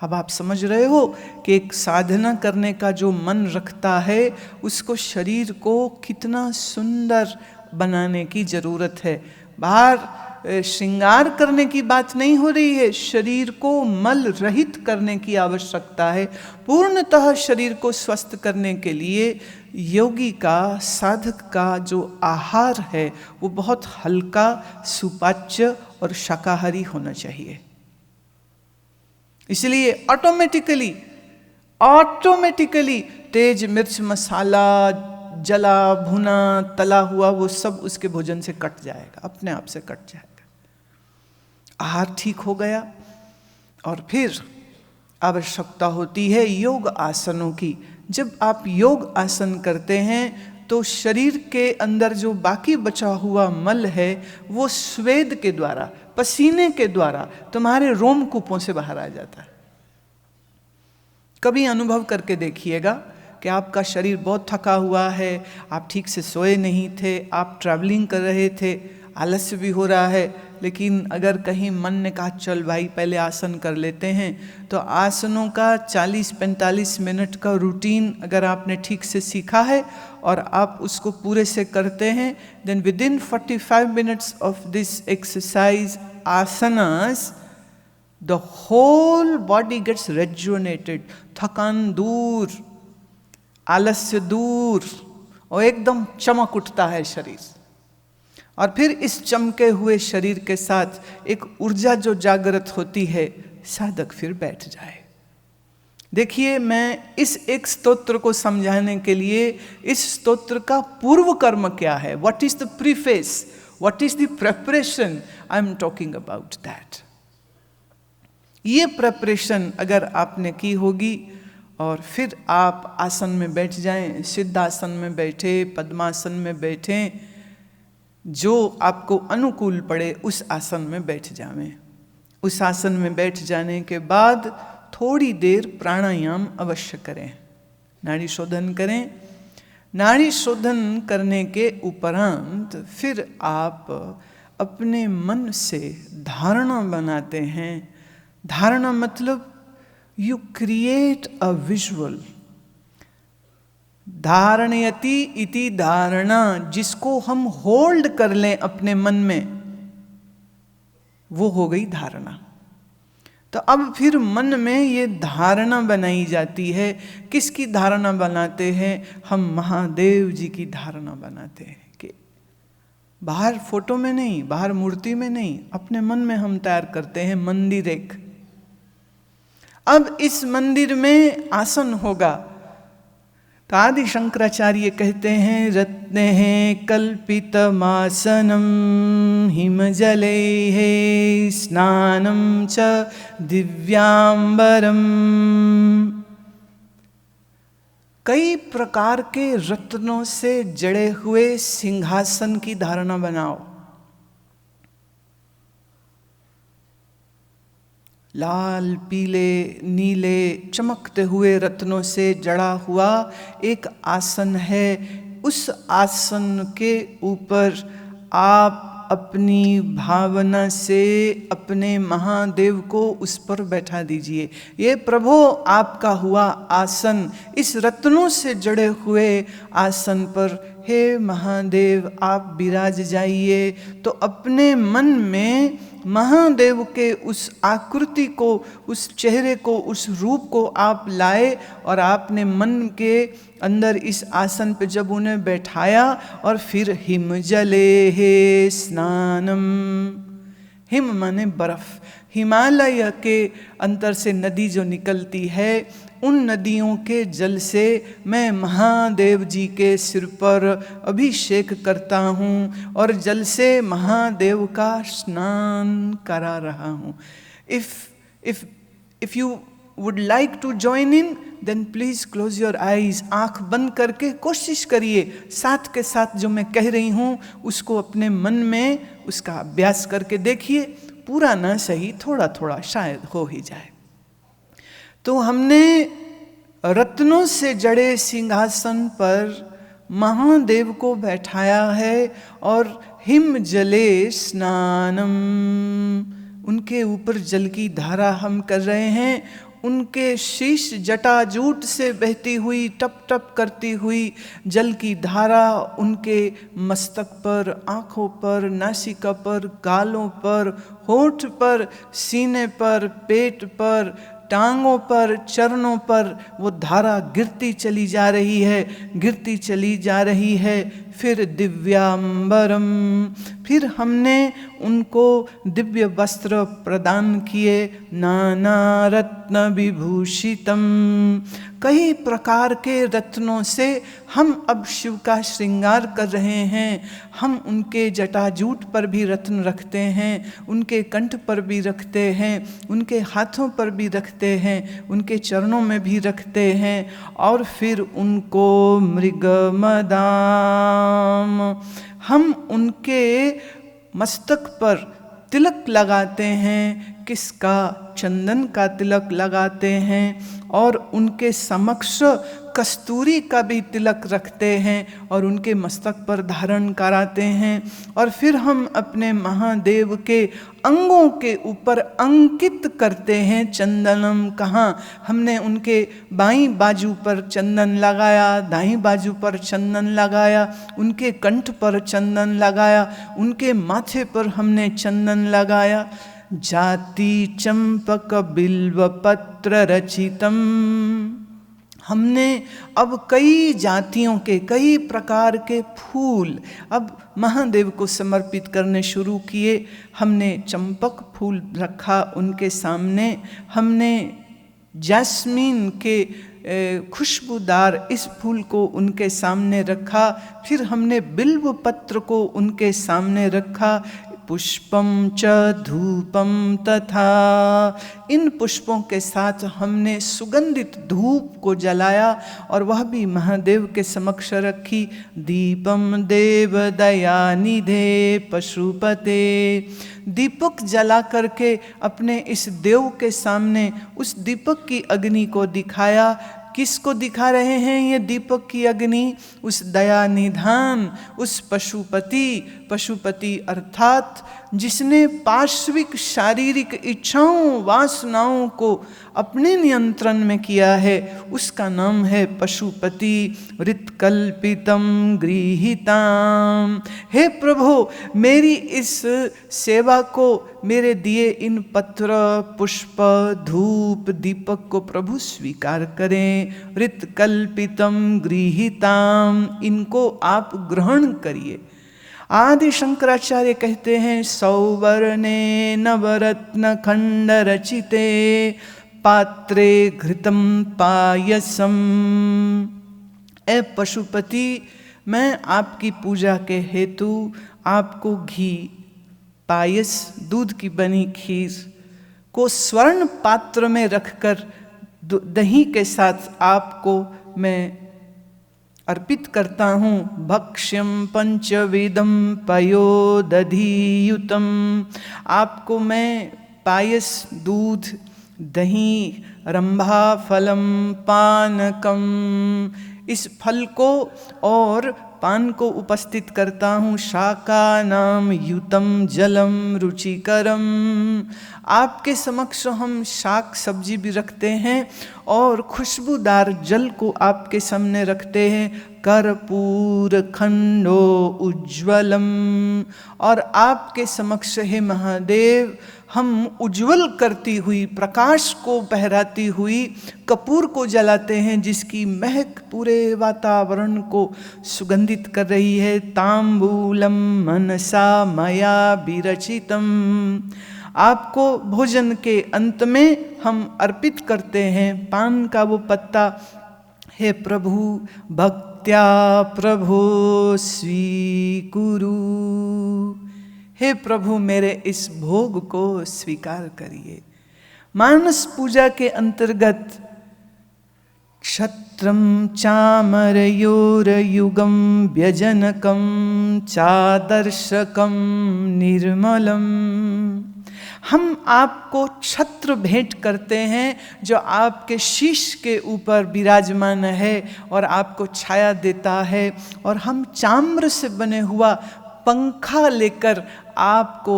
अब आप समझ रहे हो कि एक साधना करने का जो मन रखता है उसको शरीर को कितना सुंदर बनाने की जरूरत है। बाहर श्रृंगार करने की बात नहीं हो रही है, शरीर को मल रहित करने की आवश्यकता है। पूर्णतः शरीर को स्वस्थ करने के लिए योगी का, साधक का जो आहार है वो बहुत हल्का, सुपाच्य और शाकाहारी होना चाहिए। इसलिए ऑटोमेटिकली तेज मिर्च, मसाला, जला भुना, तला हुआ, वो सब उसके भोजन से कट जाएगा, अपने आप से कट जाएगा। आहार ठीक हो गया, और फिर आवश्यकता होती है योग आसनों की। जब आप योग आसन करते हैं तो शरीर के अंदर जो बाकी बचा हुआ मल है वो स्वेद के द्वारा, पसीने के द्वारा तुम्हारे रोमकूपों से बाहर आ जाता है। कभी अनुभव करके देखिएगा कि आपका शरीर बहुत थका हुआ है, आप ठीक से सोए नहीं थे, आप ट्रैवलिंग कर रहे थे, आलस्य भी हो रहा है, लेकिन अगर कहीं मन ने कहा चल भाई पहले आसन कर लेते हैं, तो आसनों का 40-45 मिनट का रूटीन अगर आपने ठीक से सीखा है और आप उसको पूरे से करते हैं, देन विद इन 45 minutes of this exercise asanas the whole body gets rejuvenated. थकान दूर, आलस्य दूर, और एकदम चमक उठता है शरीर। और फिर इस चमके हुए शरीर के साथ एक ऊर्जा जो जागृत होती है, साधक फिर बैठ जाए। देखिए, मैं इस एक स्तोत्र को समझाने के लिए, इस स्तोत्र का पूर्व कर्म क्या है, what is the preface, what is the preparation, I am talking about that. ये प्रेपरेशन अगर आपने की होगी और फिर आप आसन में बैठ जाएं, सिद्धासन में बैठे, पद्मासन में बैठें, जो आपको अनुकूल पड़े उस आसन में बैठ जावें। उस आसन में बैठ जाने के बाद थोड़ी देर प्राणायाम अवश्य करें, नाड़ी शोधन करें। नाड़ी शोधन करने के उपरांत फिर आप अपने मन से धारणा बनाते हैं। धारणा मतलब यू क्रिएट अ विजुअल। धारणयति इति धारणा, जिसको हम होल्ड कर लें अपने मन में, वो हो गई धारणा। तो अब फिर मन में ये धारणा बनाई जाती है। किसकी धारणा बनाते हैं? हम महादेव जी की धारणा बनाते हैं कि बाहर फोटो में नहीं, बाहर मूर्ति में नहीं, अपने मन में हम तैयार करते हैं मंदिर एक। अब इस मंदिर में आसन होगा, आदि शंकराचार्य कहते हैं रत्ने कल्पितमासनम हिमजले स्नानं च दिव्यांबरम। कई प्रकार के रत्नों से जड़े हुए सिंहासन की धारणा बनाओ। लाल, पीले, नीले चमकते हुए रत्नों से जड़ा हुआ एक आसन है। उस आसन के ऊपर आप अपनी भावना से अपने महादेव को उस पर बैठा दीजिए। ये प्रभु आपका हुआ आसन, इस रत्नों से जड़े हुए आसन पर हे महादेव आप विराज जाइए। तो अपने मन में महादेव के उस आकृति को, उस चेहरे को, उस रूप को आप लाए और आपने मन के अंदर इस आसन पे जब उन्हें बैठाया और फिर हिमजले स्नानम, हिम माने बर्फ, हिमालय के अंतर से नदी जो निकलती है उन नदियों के जल से मैं महादेव जी के सिर पर अभिषेक करता हूँ और जल से महादेव का स्नान करा रहा हूँ। If you would like to join in, then please close your eyes। आँख बंद करके कोशिश करिए साथ के साथ जो मैं कह रही हूँ उसको अपने मन में उसका अभ्यास करके देखिए। पूरा ना सही, थोड़ा थोड़ा शायद हो ही जाए। तो हमने रत्नों से जड़े सिंहासन पर महादेव को बैठाया है और हिम जले स्नानम, उनके ऊपर जल की धारा हम कर रहे हैं। उनके शीश जटाजूट से बहती हुई, टप टप करती हुई जल की धारा उनके मस्तक पर, आँखों पर, नासिका पर, गालों पर, होठ पर, सीने पर, पेट पर, टांगों पर, चरणों पर वो धारा गिरती चली जा रही है, गिरती चली जा रही है। फिर दिव्यांबरम, फिर हमने उनको दिव्य वस्त्र प्रदान किए। नाना रत्न विभूषितम, कई प्रकार के रत्नों से हम अब शिव का श्रृंगार कर रहे हैं। हम उनके जटाजूट पर भी रत्न रखते हैं, उनके कंठ पर भी रखते हैं, उनके हाथों पर भी रखते हैं, उनके चरणों में भी रखते हैं। और फिर उनको मृगमदाम, हम उनके मस्तक पर तिलक लगाते हैं। किसका? चंदन का तिलक लगाते हैं और उनके समक्ष कस्तूरी का भी तिलक रखते हैं और उनके मस्तक पर धारण कराते हैं। और फिर हम अपने महादेव के अंगों के ऊपर अंकित करते हैं चंदनम। कहाँ? हमने उनके बाईं बाजू पर चंदन लगाया, दाईं बाजू पर चंदन लगाया, उनके कंठ पर चंदन लगाया, उनके माथे पर हमने चंदन लगाया। जाति चंपक बिल्व पत्र रचितम, हमने अब कई जातियों के, कई प्रकार के फूल अब महादेव को समर्पित करने शुरू किए। हमने चंपक फूल रखा उनके सामने, हमने जैस्मीन के खुशबूदार इस फूल को उनके सामने रखा, फिर हमने बिल्व पत्र को उनके सामने रखा। पुष्पम च धूपम तथा, इन पुष्पों के साथ हमने सुगंधित धूप को जलाया और वह भी महादेव के समक्ष रखी। दीपम देव दयानिधे पशुपते, दीपक जला करके अपने इस देव के सामने उस दीपक की अग्नि को दिखाया। किसको दिखा रहे हैं ये दीपक की अग्नि? उस दया निधान, उस पशुपति, पशुपति अर्थात जिसने पार्श्विक शारीरिक इच्छाओं वासनाओं को अपने नियंत्रण में किया है, उसका नाम है पशुपति। ऋतकल्पितम गृहीताम, हे प्रभु मेरी इस सेवा को, मेरे दिए इन पत्र, पुष्प, धूप, दीपक को प्रभु स्वीकार करें। ऋतकल्पितम गृहीताम, इनको आप ग्रहण करिए। आदि शंकराचार्य कहते हैं सौवर्णे नवरत्न खंड रचिते पात्रे घृतम पायसम, ए पशुपति, मैं आपकी पूजा के हेतु आपको घी, पायस, दूध की बनी खीर को स्वर्ण पात्र में रखकर दही के साथ आपको मैं अर्पित करता हूँ। भक्ष्यम पंचवेदम पयोदधियुतम, आपको मैं पायस, दूध, दही, रंभा फलम पानकम, इस फल को और पान को उपस्थित करता हूँ। शाका नाम युतम जलम रुचिकरम, आपके समक्ष हम शाक सब्जी भी रखते हैं और खुशबूदार जल को आपके सामने रखते हैं। कर्पूर खंडो उज्ज्वलम, और आपके समक्ष हे महादेव हम उज्ज्वल करती हुई, प्रकाश को बहराती हुई कपूर को जलाते हैं, जिसकी महक पूरे वातावरण को सुगंधित कर रही है। तांबूलम मनसा मया विरचितम, आपको भोजन के अंत में हम अर्पित करते हैं पान का वो पत्ता। हे प्रभु, भक्त्या प्रभो स्वीकुरु, हे प्रभु मेरे इस भोग को स्वीकार करिए। मानस पूजा के अंतर्गत क्षत्रम चामरयोरयुगम व्यजनकम चादर्शकम निर्मलम, हम आपको छत्र भेंट करते हैं जो आपके शीश के ऊपर विराजमान है और आपको छाया देता है, और हम चाम्र से बने हुआ पंखा लेकर आपको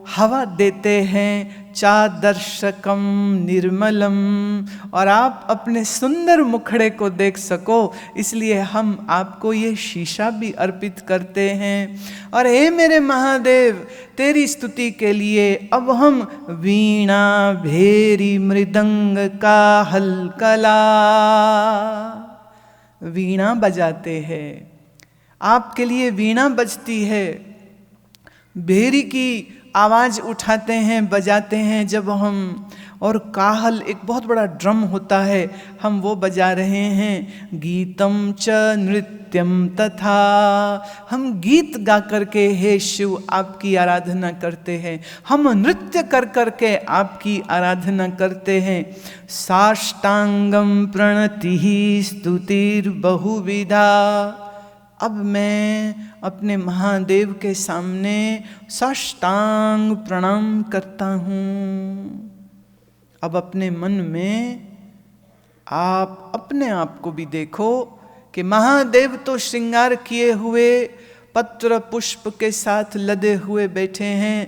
हवा देते हैं। चादर्शकम निर्मलम, और आप अपने सुंदर मुखड़े को देख सको, इसलिए हम आपको ये शीशा भी अर्पित करते हैं। और हे मेरे महादेव, तेरी स्तुति के लिए अब हम वीणा भेरी मृदंग का हलकला, वीणा बजाते हैं। आपके लिए वीणा बजती है, भेरी की आवाज़ उठाते हैं, बजाते हैं जब हम, और काहल एक बहुत बड़ा ड्रम होता है, हम वो बजा रहे हैं। गीतम च नृत्यम तथा, हम गीत गा करके हे शिव आपकी आराधना करते हैं, हम नृत्य कर करके आपकी आराधना करते हैं। साष्टांगम प्रणति स्तुतिर बहुविधा, अब मैं अपने महादेव के सामने साष्टांग प्रणाम करता हूँ। अब अपने मन में आप अपने आप को भी देखो कि महादेव तो श्रृंगार किए हुए पत्र पुष्प के साथ लदे हुए बैठे हैं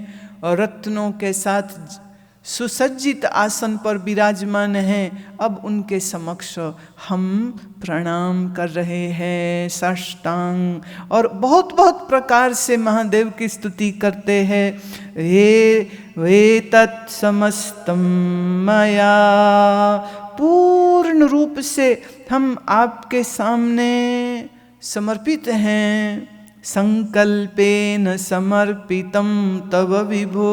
और रत्नों के साथ सुसज्जित आसन पर विराजमान हैं। अब उनके समक्ष हम प्रणाम कर रहे हैं साष्टांग, और बहुत बहुत प्रकार से महादेव की स्तुति करते हैं। हे वे तत्समस्तम मया, पूर्ण रूप से हम आपके सामने समर्पित हैं। संकल्पेन समर्पितम तव विभो,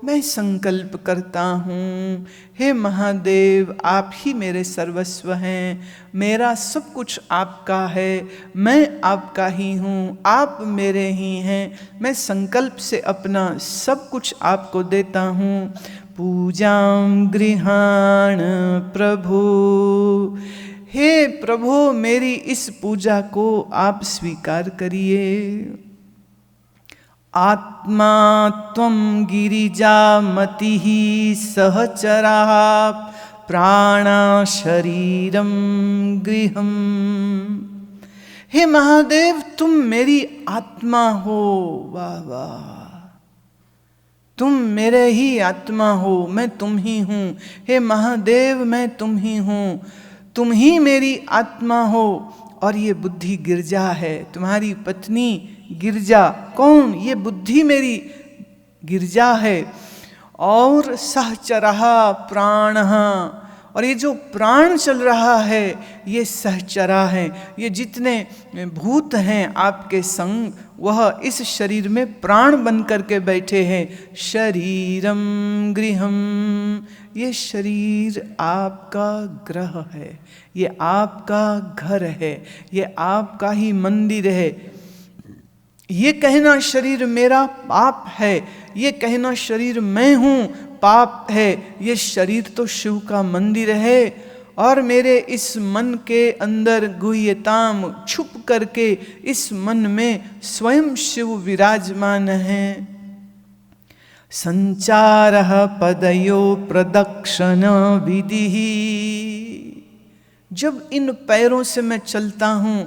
मैं संकल्प करता हूँ हे महादेव, आप ही मेरे सर्वस्व हैं, मेरा सब कुछ आपका है, मैं आपका ही हूँ, आप मेरे ही हैं। मैं संकल्प से अपना सब कुछ आपको देता हूँ। पूजां गृहाण प्रभु, हे प्रभु मेरी इस पूजा को आप स्वीकार करिए। आत्मा त्वं गिरिजामतिः सहचरा प्राणा शरीरम गृहम, हे महादेव तुम मेरी आत्मा हो। वाह वाह, तुम मेरे ही आत्मा हो, मैं तुम ही हूँ। हे महादेव मैं तुम ही हूँ, तुम ही मेरी आत्मा हो। और ये बुद्धि गिरजा है, तुम्हारी पत्नी गिरजा। कौन? ये बुद्धि मेरी गिरजा है। और सहचरहा प्राणः, और ये जो प्राण चल रहा है ये सहचरा है। ये जितने भूत हैं आपके संग वह इस शरीर में प्राण बन करके बैठे हैं। शरीरम गृहम, ये शरीर आपका ग्रह है, ये आपका घर है, ये आपका ही मंदिर है। ये कहना शरीर मेरा पाप है, ये कहना शरीर मैं हूँ पाप है। ये शरीर तो शिव का मंदिर है और मेरे इस मन के अंदर गुह्यताम छुप करके इस मन में स्वयं शिव विराजमान है। संचारः पदयो प्रदक्षिण विधि, जब इन पैरों से मैं चलता हूँ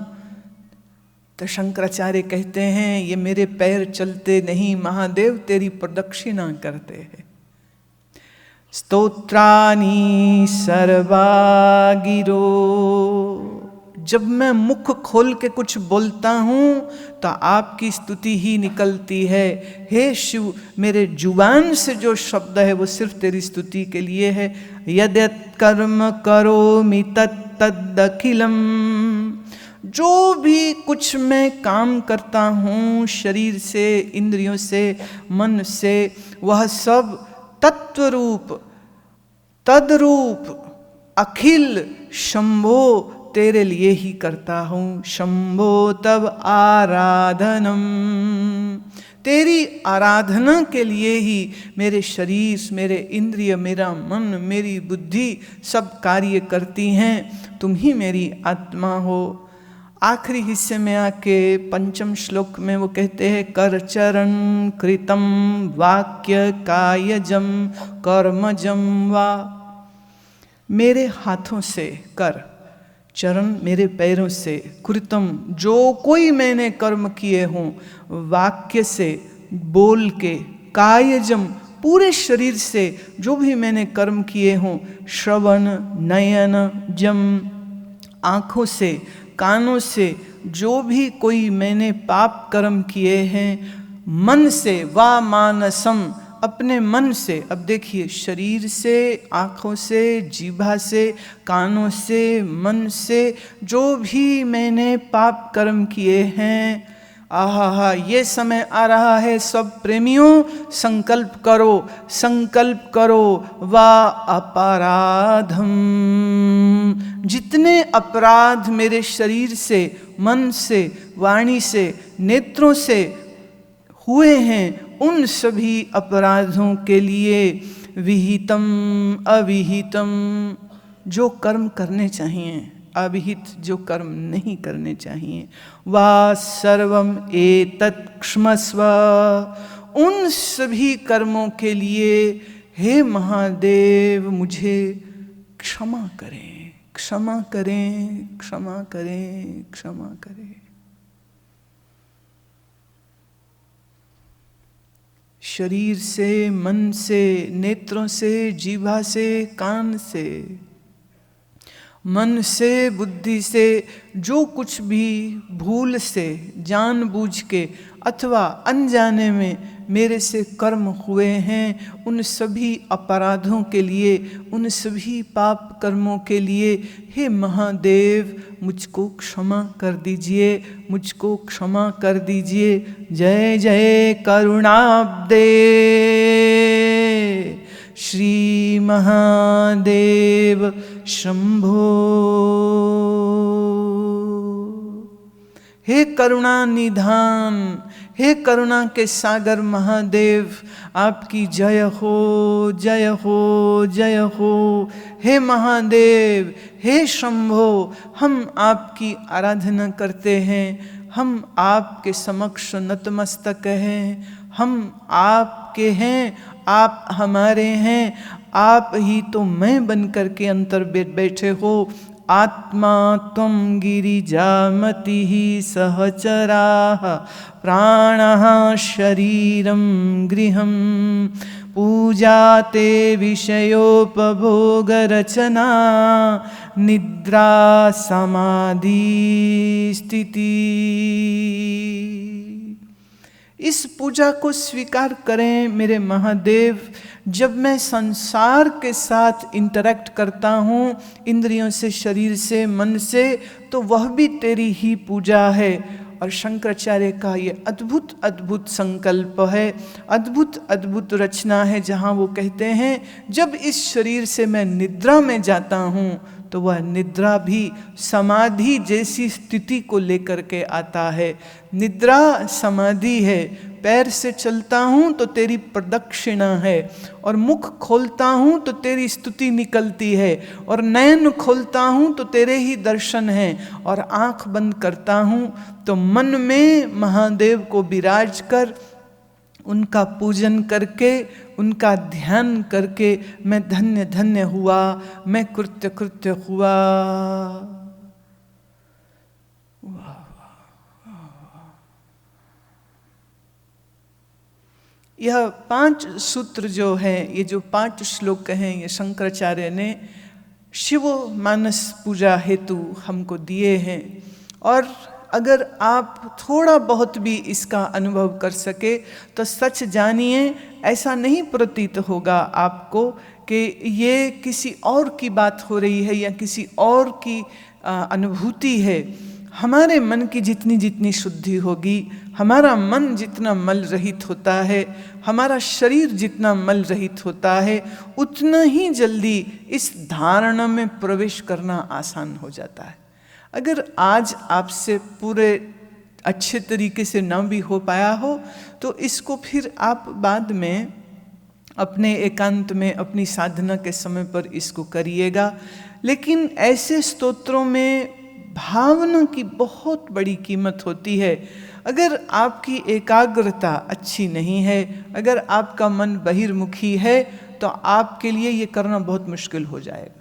तो शंकराचार्य कहते हैं ये मेरे पैर चलते नहीं, महादेव तेरी प्रदक्षिणा करते हैं। स्तोत्रानि सर्वा गिरो, जब मैं मुख खोल के कुछ बोलता हूँ तो आपकी स्तुति ही निकलती है। हे शिव, मेरे जुबान से जो शब्द है वो सिर्फ तेरी स्तुति के लिए है। यद्यत् कर्म करोमि तत्तदखिलम्, जो भी कुछ मैं काम करता हूँ शरीर से, इंद्रियों से, मन से, वह सब तत्वरूप तद्रूप अखिल शंभो तेरे लिए ही करता हूँ। शंभो तब आराधनम, तेरी आराधना के लिए ही मेरे शरीर, मेरे इंद्रिय, मेरा मन, मेरी बुद्धि सब कार्य करती हैं। तुम ही मेरी आत्मा हो। आखिरी हिस्से में आके पंचम श्लोक में वो कहते हैं करचरण कृतम वाक्य कायजम कर्मजम वा, मेरे हाथों से कर, चरण मेरे पैरों से, कृतम जो कोई मैंने कर्म किए हों, वाक्य से बोल के, कायजम पूरे शरीर से जो भी मैंने कर्म किए हों, श्रवण नयन जम आँखों से, कानों से जो भी कोई मैंने पाप कर्म किए हैं, मन से वा मानसम अपने मन से। अब देखिए शरीर से, आँखों से, जीभा से, कानों से, मन से जो भी मैंने पाप कर्म किए हैं, आहा ये समय आ रहा है सब प्रेमियों, संकल्प करो, संकल्प करो। वा अपराधम, जितने अपराध मेरे शरीर से, मन से, वाणी से, नेत्रों से हुए हैं, उन सभी अपराधों के लिए विहितम अविहितम, जो कर्म करने चाहिए, अविहित जो कर्म नहीं करने चाहिए। वा सर्वम एतत् क्षमस्व, उन सभी कर्मों के लिए हे महादेव मुझे क्षमा करें, क्षमा करें, क्षमा करें, क्षमा करें। शरीर से, मन से, नेत्रों से, जीभा से, कान से, मन से, बुद्धि से जो कुछ भी भूल से, जानबूझ के अथवा अनजाने में मेरे से कर्म हुए हैं, उन सभी अपराधों के लिए, उन सभी पाप कर्मों के लिए हे महादेव मुझको क्षमा कर दीजिए, मुझको क्षमा कर दीजिए। जय जय करुणाब्दे श्री महादेव शंभो। हे करुणा निधान, हे करुणा के सागर महादेव, आपकी जय हो, जय हो, जय हो। हे महादेव, हे शंभो, हम आपकी आराधना करते हैं, हम आपके समक्ष नतमस्तक हैं, हम आपके हैं, आप हमारे हैं, आप ही तो मैं बन करके अंतर बैठे हो। आत्मा त्वं गिरिजामतिः सहचराः प्राणः शरीरं गृहं पूजा ते विषयोपभोगरचना निद्रा समाधि स्थिति। इस पूजा को स्वीकार करें मेरे महादेव। जब मैं संसार के साथ इंटरेक्ट करता हूँ, इंद्रियों से, शरीर से, मन से, तो वह भी तेरी ही पूजा है। और शंकराचार्य का ये अद्भुत अद्भुत संकल्प है, अद्भुत अद्भुत रचना है, जहाँ वो कहते हैं जब इस शरीर से मैं निद्रा में जाता हूँ तो वह निद्रा भी समाधि जैसी स्थिति को लेकर के आता है। निद्रा समाधि है। पैर से चलता हूँ तो तेरी प्रदक्षिणा है, और मुख खोलता हूँ तो तेरी स्तुति निकलती है, और नयन खोलता हूँ तो तेरे ही दर्शन हैं, और आँख बंद करता हूँ तो मन में महादेव को विराज कर उनका पूजन करके, उनका ध्यान करके मैं धन्य धन्य हुआ, मैं कृत्य कृत्य हुआ। यह 5 सूत्र जो हैं, ये जो 5 श्लोक हैं, ये शंकराचार्य ने शिव मानस पूजा हेतु हमको दिए हैं। और अगर आप थोड़ा बहुत भी इसका अनुभव कर सके तो सच जानिए, ऐसा नहीं प्रतीत होगा आपको कि ये किसी और की बात हो रही है या किसी और की अनुभूति है। हमारे मन की जितनी जितनी शुद्धि होगी, हमारा मन जितना मल रहित होता है, हमारा शरीर जितना मल रहित होता है, उतना ही जल्दी इस धारणा में प्रवेश करना आसान हो जाता है। अगर आज आपसे पूरे अच्छे तरीके से न भी हो पाया हो तो इसको फिर आप बाद में अपने एकांत में अपनी साधना के समय पर इसको करिएगा। लेकिन ऐसे स्तोत्रों में भावना की बहुत बड़ी कीमत होती है। अगर आपकी एकाग्रता अच्छी नहीं है, अगर आपका मन बहिर्मुखी है, तो आपके लिए ये करना बहुत मुश्किल हो जाएगा।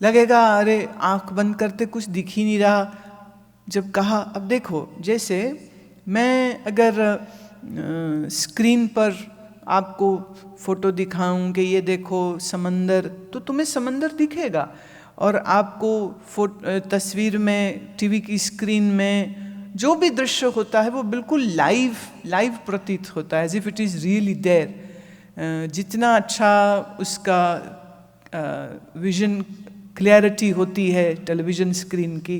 लगेगा अरे आंख बंद करते कुछ दिख ही नहीं रहा। जब कहा, अब देखो, जैसे मैं अगर स्क्रीन पर आपको फोटो दिखाऊं कि ये देखो समंदर, तो तुम्हें समंदर दिखेगा, और आपको तस्वीर में, टीवी की स्क्रीन में जो भी दृश्य होता है वो बिल्कुल लाइव प्रतीत होता है, as if it is really there. जितना अच्छा उसका विजन क्लैरिटी होती है टेलीविज़न स्क्रीन की,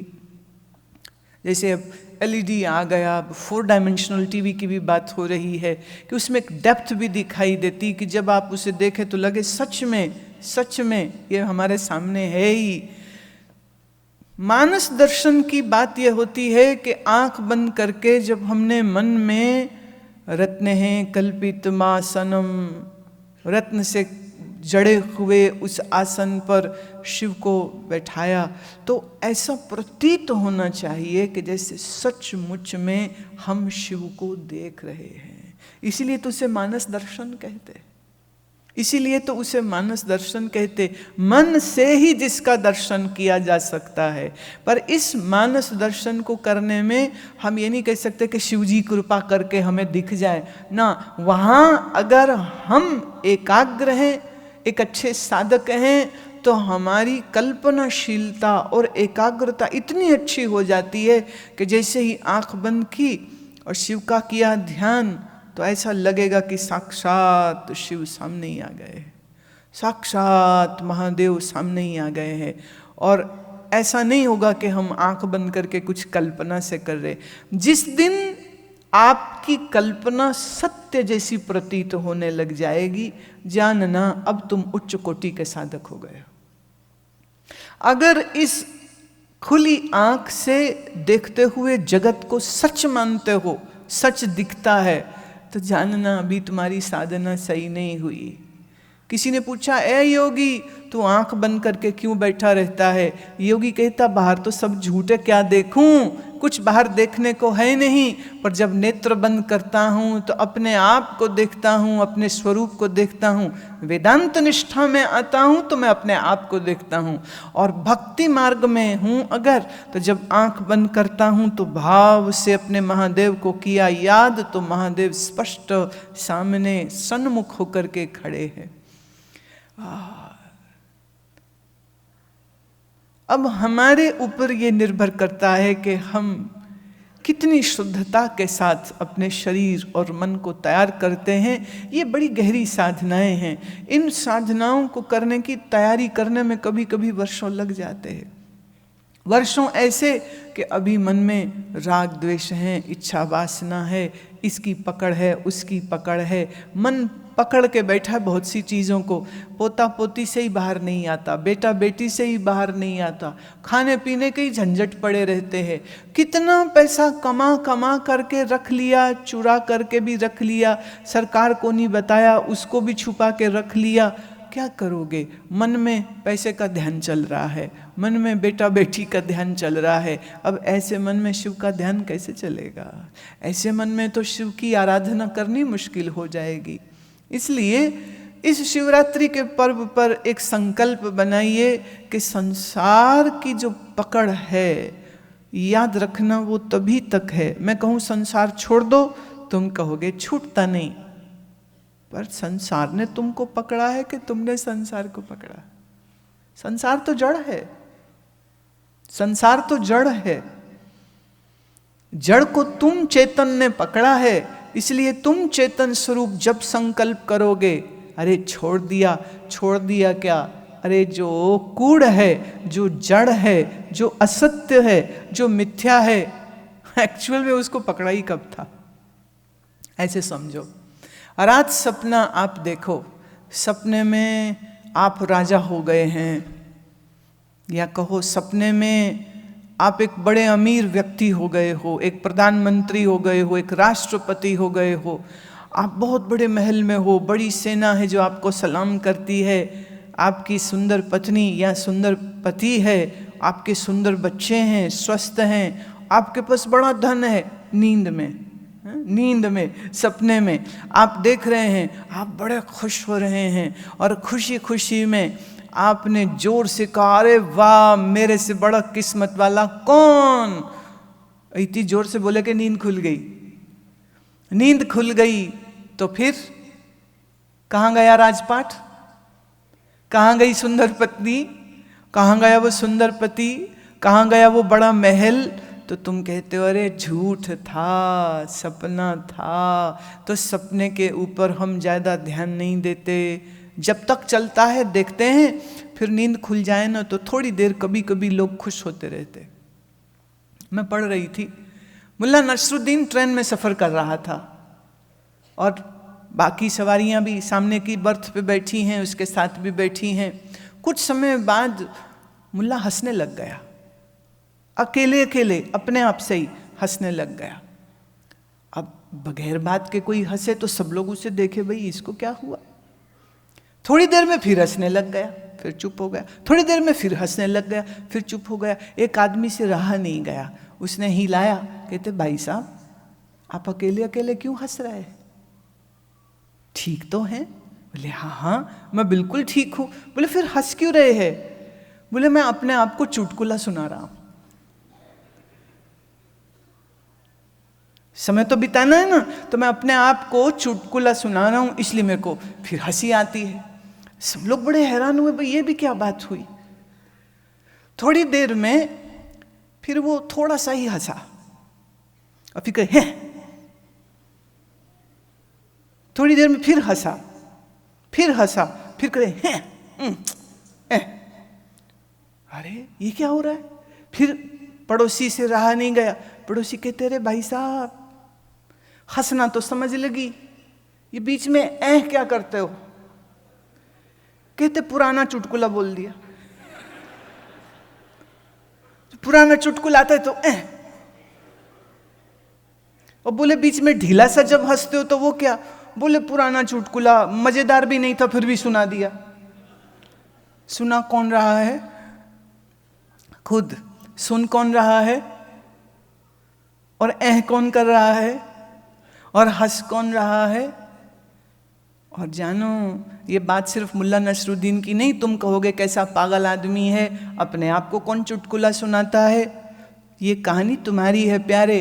जैसे अब LED आ गया, 4 डायमेंशनल टीवी की भी बात हो रही है कि उसमें एक डेप्थ भी दिखाई देती कि जब आप उसे देखें तो लगे सच में ये हमारे सामने है ही। मानस दर्शन की बात यह होती है कि आंख बंद करके जब हमने मन में रत्न हैं कल्पित मासनम, रत्न से जड़े हुए उस आसन पर शिव को बैठाया, तो ऐसा प्रतीत होना चाहिए कि जैसे सचमुच में हम शिव को देख रहे हैं। इसीलिए तो उसे मानस दर्शन कहते, इसीलिए तो उसे मानस दर्शन कहते। मन से ही जिसका दर्शन किया जा सकता है। पर इस मानस दर्शन को करने में हम ये नहीं कह सकते कि शिव जी कृपा करके हमें दिख जाए ना। वहाँ अगर हम एकाग्र हैं, एक अच्छे साधक हैं, तो हमारी कल्पनाशीलता और एकाग्रता इतनी अच्छी हो जाती है कि जैसे ही आंख बंद की और शिव का किया ध्यान, तो ऐसा लगेगा कि साक्षात शिव सामने ही आ गए, साक्षात महादेव सामने ही आ गए हैं। और ऐसा नहीं होगा कि हम आंख बंद करके कुछ कल्पना से कर रहे। जिस दिन आपकी कल्पना सत्य जैसी प्रतीत होने लग जाएगी, जानना अब तुम उच्च कोटि के साधक हो गए हो। अगर इस खुली आंख से देखते हुए जगत को सच मानते हो, सच दिखता है, तो जानना अभी तुम्हारी साधना सही नहीं हुई। किसी ने पूछा, ए योगी तू आंख बंद करके क्यों बैठा रहता है? योगी कहता, बाहर तो सब झूठे, क्या देखूं, कुछ बाहर देखने को है नहीं। पर जब नेत्र बंद करता हूं तो अपने आप को देखता हूं, अपने स्वरूप को देखता हूं। वेदांत निष्ठा में आता हूं तो मैं अपने आप को देखता हूं। और भक्ति मार्ग में हूं अगर, तो जब आंख बंद करता हूं तो भाव से अपने महादेव को किया याद, तो महादेव स्पष्ट सामने सन्मुख होकर के खड़े हैं। अब हमारे ऊपर ये निर्भर करता है कि हम कितनी शुद्धता के साथ अपने शरीर और मन को तैयार करते हैं। ये बड़ी गहरी साधनाएं हैं। इन साधनाओं को करने की तैयारी करने में कभी कभी वर्षों लग जाते हैं। वर्षों ऐसे कि अभी मन में राग द्वेष है, इच्छा वासना है, इसकी पकड़ है, उसकी पकड़ है, मन पकड़ के बैठा है बहुत सी चीज़ों को। पोता पोती से ही बाहर नहीं आता, बेटा बेटी से ही बाहर नहीं आता, खाने पीने के ही झंझट पड़े रहते हैं। कितना पैसा कमा कमा करके रख लिया, चुरा करके भी रख लिया, सरकार को नहीं बताया, उसको भी छुपा के रख लिया। क्या करोगे? मन में पैसे का ध्यान चल रहा है, मन में बेटा बेटी का ध्यान चल रहा है। अब ऐसे मन में शिव का ध्यान कैसे चलेगा? ऐसे मन में तो शिव की आराधना करनी मुश्किल हो जाएगी। इसलिए इस शिवरात्रि के पर्व पर एक संकल्प बनाइए कि संसार की जो पकड़ है, याद रखना वो तभी तक है। मैं कहूँ संसार छोड़ दो, तुम कहोगे छूटता नहीं, पर संसार ने तुमको पकड़ा है कि तुमने संसार को पकड़ा? संसार तो जड़ है, संसार तो जड़ है। जड़ को तुम चेतन ने पकड़ा है, इसलिए तुम चेतन स्वरूप जब संकल्प करोगे, अरे छोड़ दिया क्या? अरे जो कूड़ है, जो जड़ है, जो असत्य है, जो मिथ्या है, एक्चुअल में उसको पकड़ा ही कब था? ऐसे समझो। और आज सपना आप देखो, सपने में आप राजा हो गए हैं, या कहो सपने में आप एक बड़े अमीर व्यक्ति हो गए हो, एक प्रधानमंत्री हो गए हो, एक राष्ट्रपति हो गए हो, आप बहुत बड़े महल में हो, बड़ी सेना है जो आपको सलाम करती है, आपकी सुंदर पत्नी या सुंदर पति है, आपके सुंदर बच्चे हैं, स्वस्थ हैं, आपके पास बड़ा धन है। नींद में सपने में आप देख रहे हैं, आप बड़े खुश हो रहे हैं, और खुशी खुशी में आपने जोर से कहा, अरे वाह, मेरे से बड़ा किस्मत वाला कौन? इतनी जोर से बोले कि नींद खुल गई। नींद खुल गई तो फिर कहाँ गया राजपाट? कहाँ गई सुंदर पत्नी? कहाँ गया वो सुंदर पति? कहाँ गया वो बड़ा महल? तो तुम कहते हो अरे झूठ था, सपना था। तो सपने के ऊपर हम ज़्यादा ध्यान नहीं देते, जब तक चलता है देखते हैं, फिर नींद खुल जाए ना तो थोड़ी देर कभी कभी लोग खुश होते रहते। मैं पढ़ रही थी, मुल्ला नसरुद्दीन ट्रेन में सफ़र कर रहा था और बाकी सवारियां भी सामने की बर्थ पे बैठी हैं, उसके साथ भी बैठी हैं। कुछ समय बाद मुल्ला हंसने लग गया, अकेले अकेले अपने आप से ही हंसने लग गया। अब बगैर बात के कोई हंसे तो सब लोग उसे देखे, भाई इसको क्या हुआ? थोड़ी देर में फिर हंसने लग गया, फिर चुप हो गया, थोड़ी देर में फिर हंसने लग गया, फिर चुप हो गया। एक आदमी से रहा नहीं गया, उसने हिलाया, कहते भाई साहब आप अकेले अकेले क्यों हंस रहे हैं? ठीक तो हैं? बोले हाँ मैं बिल्कुल ठीक हूँ। बोले फिर हंस क्यों रहे हैं? बोले मैं अपने आप को चुटकुला सुना रहा हूँ। समय तो बिताना है ना, तो मैं अपने आप को चुटकुला सुना रहा हूँ, इसलिए मेरे को फिर हंसी आती है। सब लोग बड़े हैरान हुए, भाई ये भी क्या बात हुई? थोड़ी देर में फिर वो थोड़ा सा ही हंसा और फिर कहे हैं। थोड़ी देर में फिर हंसा, फिर कहे हैं। अरे ये क्या हो रहा है? फिर पड़ोसी से रहा नहीं गया, पड़ोसी कहते अरे भाई साहब हंसना तो समझ लगी, ये बीच में क्या करते हो? कहते पुराना चुटकुला बोल दिया। पुराना चुटकुला आता है तो और बोले बीच में ढीला सा जब हंसते हो तो वो क्या? बोले पुराना चुटकुला मजेदार भी नहीं था, फिर भी सुना दिया। सुना कौन रहा है? खुद। सुन कौन रहा है? और कौन कर रहा है? और हंस कौन रहा है? और जानो ये बात सिर्फ मुल्ला नसरुद्दीन की नहीं, तुम कहोगे कैसा पागल आदमी है, अपने आप को कौन चुटकुला सुनाता है? ये कहानी तुम्हारी है प्यारे।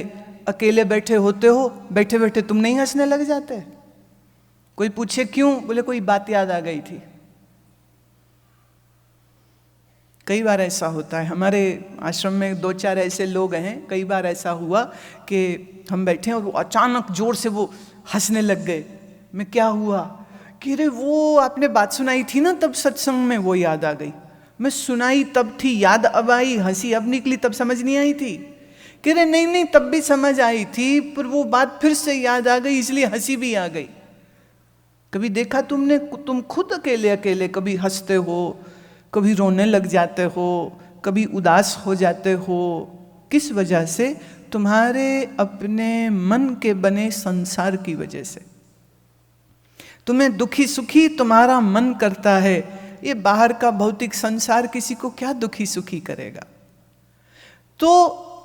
अकेले बैठे होते हो, बैठे बैठे तुम नहीं हंसने लग जाते? कोई पूछे क्यों? बोले कोई बात याद आ गई थी। कई बार ऐसा होता है, हमारे आश्रम में 2-4 ऐसे लोग हैं, कई बार ऐसा हुआ कि हम बैठे और वो अचानक जोर से वो हंसने लग गए। मैं क्या हुआ कि अरे वो आपने बात सुनाई थी ना तब सत्संग में, वो याद आ गई। मैं सुनाई तब थी, याद अब आई, हंसी अब निकली, तब समझ नहीं आई थी। कि अरे नहीं नहीं, तब भी समझ आई थी, पर वो बात फिर से याद आ गई इसलिए हंसी भी आ गई। कभी देखा तुमने, तुम खुद अकेले अकेले कभी हंसते हो, कभी रोने लग जाते हो, कभी उदास हो जाते हो, किस वजह से? तुम्हारे अपने मन के बने संसार की वजह से। तुम्हें दुखी सुखी तुम्हारा मन करता है, ये बाहर का भौतिक संसार किसी को क्या दुखी सुखी करेगा। तो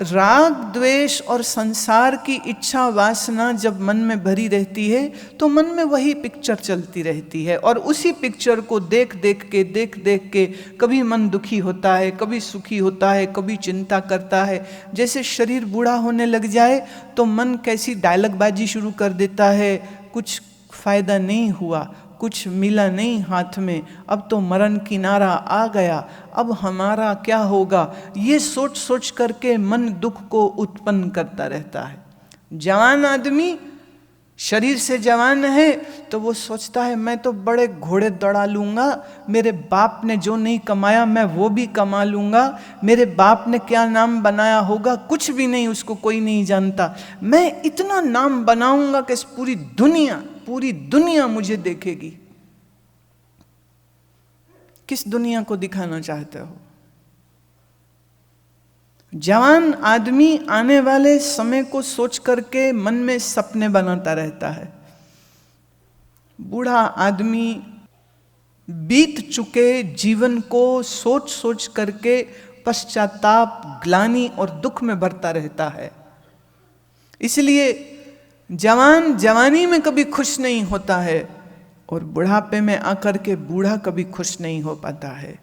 राग द्वेष और संसार की इच्छा वासना जब मन में भरी रहती है तो मन में वही पिक्चर चलती रहती है, और उसी पिक्चर को देख देख के कभी मन दुखी होता है, कभी सुखी होता है, कभी चिंता करता है। जैसे शरीर बूढ़ा होने लग जाए तो मन कैसी डायलॉग बाजी शुरू कर देता है, कुछ फायदा नहीं हुआ, कुछ मिला नहीं हाथ में, अब तो मरण किनारा आ गया, अब हमारा क्या होगा, ये सोच सोच करके मन दुख को उत्पन्न करता रहता है। जवान आदमी शरीर से जवान है तो वो सोचता है मैं तो बड़े घोड़े दौड़ा लूँगा, मेरे बाप ने जो नहीं कमाया मैं वो भी कमा लूँगा, मेरे बाप ने क्या नाम बनाया होगा कुछ भी नहीं, उसको कोई नहीं जानता, मैं इतना नाम बनाऊंगा कि पूरी दुनिया मुझे देखेगी। किस दुनिया को दिखाना चाहते हो? जवान आदमी आने वाले समय को सोच करके मन में सपने बनाता रहता है। बूढ़ा आदमी बीत चुके जीवन को सोच सोच करके पश्चाताप, ग्लानि और दुख में भरता रहता है। इसलिए जवान जवानी में कभी खुश नहीं होता है और बुढ़ापे में आकर के बूढ़ा कभी खुश नहीं हो पाता है।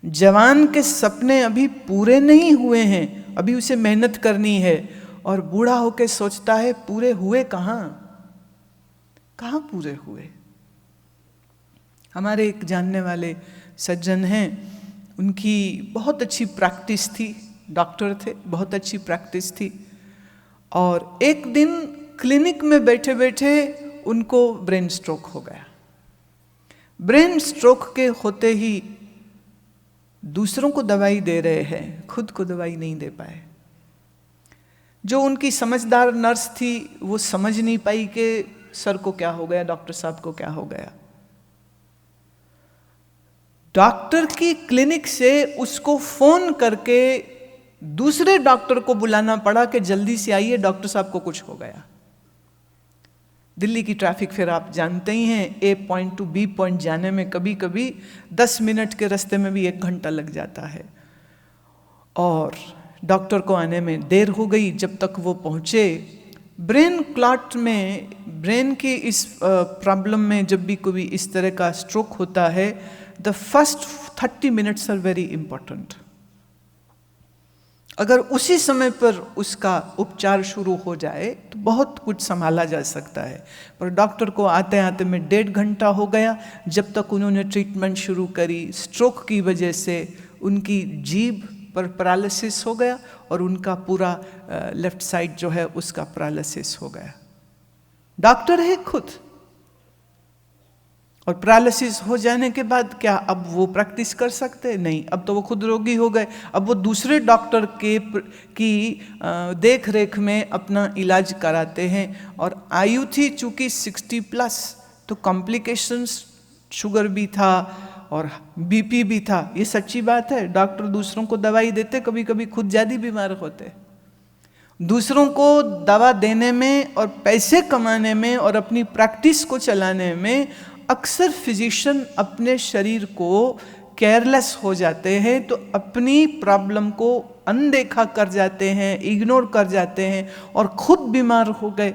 जवान के सपने अभी पूरे नहीं हुए हैं, अभी उसे मेहनत करनी है, और बूढ़ा होके सोचता है पूरे हुए कहाँ पूरे हुए। हमारे एक जानने वाले सज्जन हैं, उनकी बहुत अच्छी प्रैक्टिस थी, डॉक्टर थे, बहुत अच्छी प्रैक्टिस थी, और एक दिन क्लिनिक में बैठे बैठे उनको ब्रेन स्ट्रोक हो गया। ब्रेन स्ट्रोक के होते ही दूसरों को दवाई दे रहे हैं, खुद को दवाई नहीं दे पाए। जो उनकी समझदार नर्स थी वो समझ नहीं पाई कि सर को क्या हो गया, डॉक्टर साहब को क्या हो गया। डॉक्टर की क्लिनिक से उसको फोन करके दूसरे डॉक्टर को बुलाना पड़ा कि जल्दी से आइए, डॉक्टर साहब को कुछ हो गया। दिल्ली की ट्रैफिक फिर आप जानते ही हैं, ए पॉइंट टू बी पॉइंट जाने में कभी कभी 10 मिनट के रास्ते में भी 1 घंटा लग जाता है, और डॉक्टर को आने में देर हो गई। जब तक वो पहुँचे, ब्रेन क्लॉट में, ब्रेन की इस प्रॉब्लम में जब भी कोई इस तरह का स्ट्रोक होता है, the first 30 minutes are very important. अगर उसी समय पर उसका उपचार शुरू हो जाए तो बहुत कुछ संभाला जा सकता है, पर डॉक्टर को आते आते में 1.5 घंटा हो गया। जब तक उन्होंने ट्रीटमेंट शुरू करी, स्ट्रोक की वजह से उनकी जीभ पर पैरालिसिस हो गया और उनका पूरा लेफ्ट साइड जो है उसका पैरालिसिस हो गया। डॉक्टर है खुद, और पैरालिसिस हो जाने के बाद क्या अब वो प्रैक्टिस कर सकते? नहीं, अब तो वो खुद रोगी हो गए। अब वो दूसरे डॉक्टर की देख रेख में अपना इलाज कराते हैं, और आयु थी चूँकि 60+, तो कॉम्प्लिकेशंस, शुगर भी था और बीपी भी था। ये सच्ची बात है, डॉक्टर दूसरों को दवाई देते, कभी कभी खुद ज़्यादा बीमार होते। दूसरों को दवा देने में और पैसे कमाने में और अपनी प्रैक्टिस को चलाने में अक्सर फिजिशियन अपने शरीर को केयरलेस हो जाते हैं, तो अपनी प्रॉब्लम को अनदेखा कर जाते हैं, इग्नोर कर जाते हैं और खुद बीमार हो गए।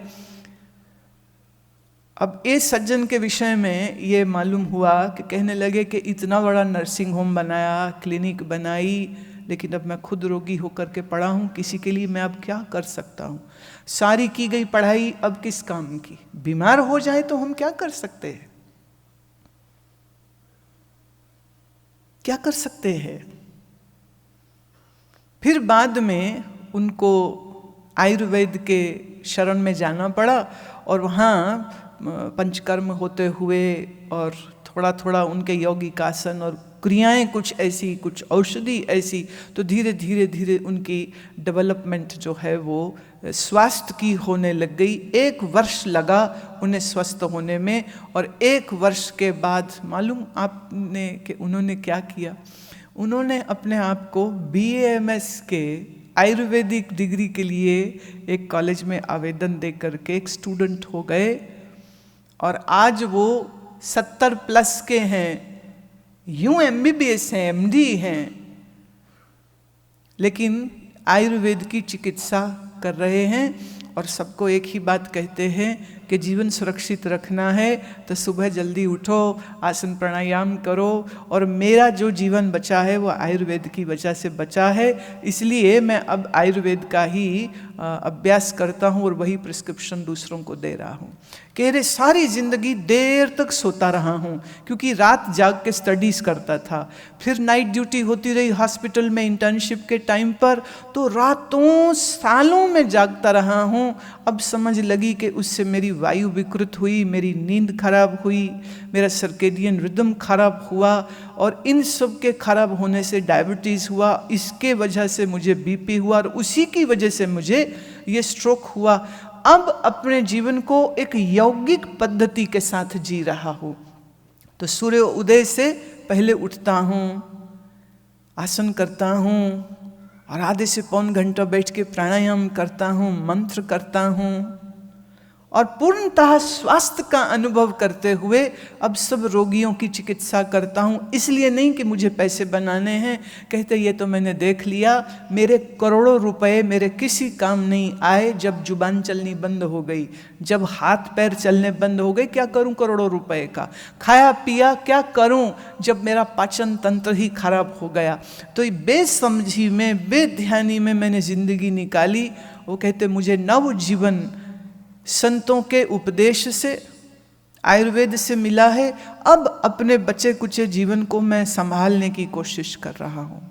अब इस सज्जन के विषय में ये मालूम हुआ कि कहने लगे कि इतना बड़ा नर्सिंग होम बनाया, क्लिनिक बनाई, लेकिन अब मैं खुद रोगी होकर के पड़ा हूँ, किसी के लिए मैं अब क्या कर सकता हूँ? सारी की गई पढ़ाई अब किस काम की? बीमार हो जाए तो हम क्या कर सकते हैं? क्या कर सकते हैं? फिर बाद में उनको आयुर्वेद के शरण में जाना पड़ा और वहाँ पंचकर्म होते हुए और थोड़ा थोड़ा उनके यौगिक आसन और क्रियाएं कुछ ऐसी, कुछ औषधि ऐसी, तो धीरे धीरे धीरे उनकी डेवलपमेंट जो है वो स्वास्थ्य की होने लग गई। 1 वर्ष लगा उन्हें स्वस्थ होने में, और 1 वर्ष के बाद मालूम आपने कि उन्होंने क्या किया? उन्होंने अपने आप को BAMS के आयुर्वेदिक डिग्री के लिए एक कॉलेज में आवेदन दे करके एक स्टूडेंट हो गए, और आज वो 70+ के हैं, यूं MBBS हैं, MD हैं, लेकिन आयुर्वेद की चिकित्सा कर रहे हैं। और सबको एक ही बात कहते हैं कि जीवन सुरक्षित रखना है तो सुबह जल्दी उठो, आसन प्राणायाम करो, और मेरा जो जीवन बचा है वो आयुर्वेद की वजह से बचा है, इसलिए मैं अब आयुर्वेद का ही अभ्यास करता हूँ और वही प्रिस्क्रिप्शन दूसरों को दे रहा हूँ। कह रहे सारी जिंदगी देर तक सोता रहा हूँ क्योंकि रात जाग के स्टडीज करता था, फिर नाइट ड्यूटी होती रही हॉस्पिटल में इंटर्नशिप के टाइम पर, तो रातों सालों में जागता रहा हूँ। अब समझ लगी कि उससे मेरी वायु विकृत हुई, मेरी नींद खराब हुई, मेरा सर्केडियन रिदम खराब हुआ, और इन सब के खराब होने से डायबिटीज़ हुआ, इसके वजह से मुझे BP हुआ, और उसी की वजह से मुझे ये स्ट्रोक हुआ। अब अपने जीवन को एक यौगिक पद्धति के साथ जी रहा हूँ। तो सूर्य उदय से पहले उठता हूँ, आसन करता हूँ, और आधे से पौन घंटा बैठ के प्राणायाम करता हूँ, मंत्र करता हूँ, और पूर्णतः स्वास्थ्य का अनुभव करते हुए अब सब रोगियों की चिकित्सा करता हूँ। इसलिए नहीं कि मुझे पैसे बनाने हैं, कहते ये तो मैंने देख लिया, मेरे करोड़ों रुपए मेरे किसी काम नहीं आए जब जुबान चलनी बंद हो गई, जब हाथ पैर चलने बंद हो गए। क्या करूँ करोड़ों रुपए का? खाया पिया क्या करूँ जब मेरा पाचन तंत्र ही खराब हो गया? तो बेसमझी में, बेध्यानी में मैंने जिंदगी निकाली। वो कहते मुझे नव जीवन संतों के उपदेश से, आयुर्वेद से मिला है। अब अपने बचे कुचे जीवन को मैं संभालने की कोशिश कर रहा हूँ।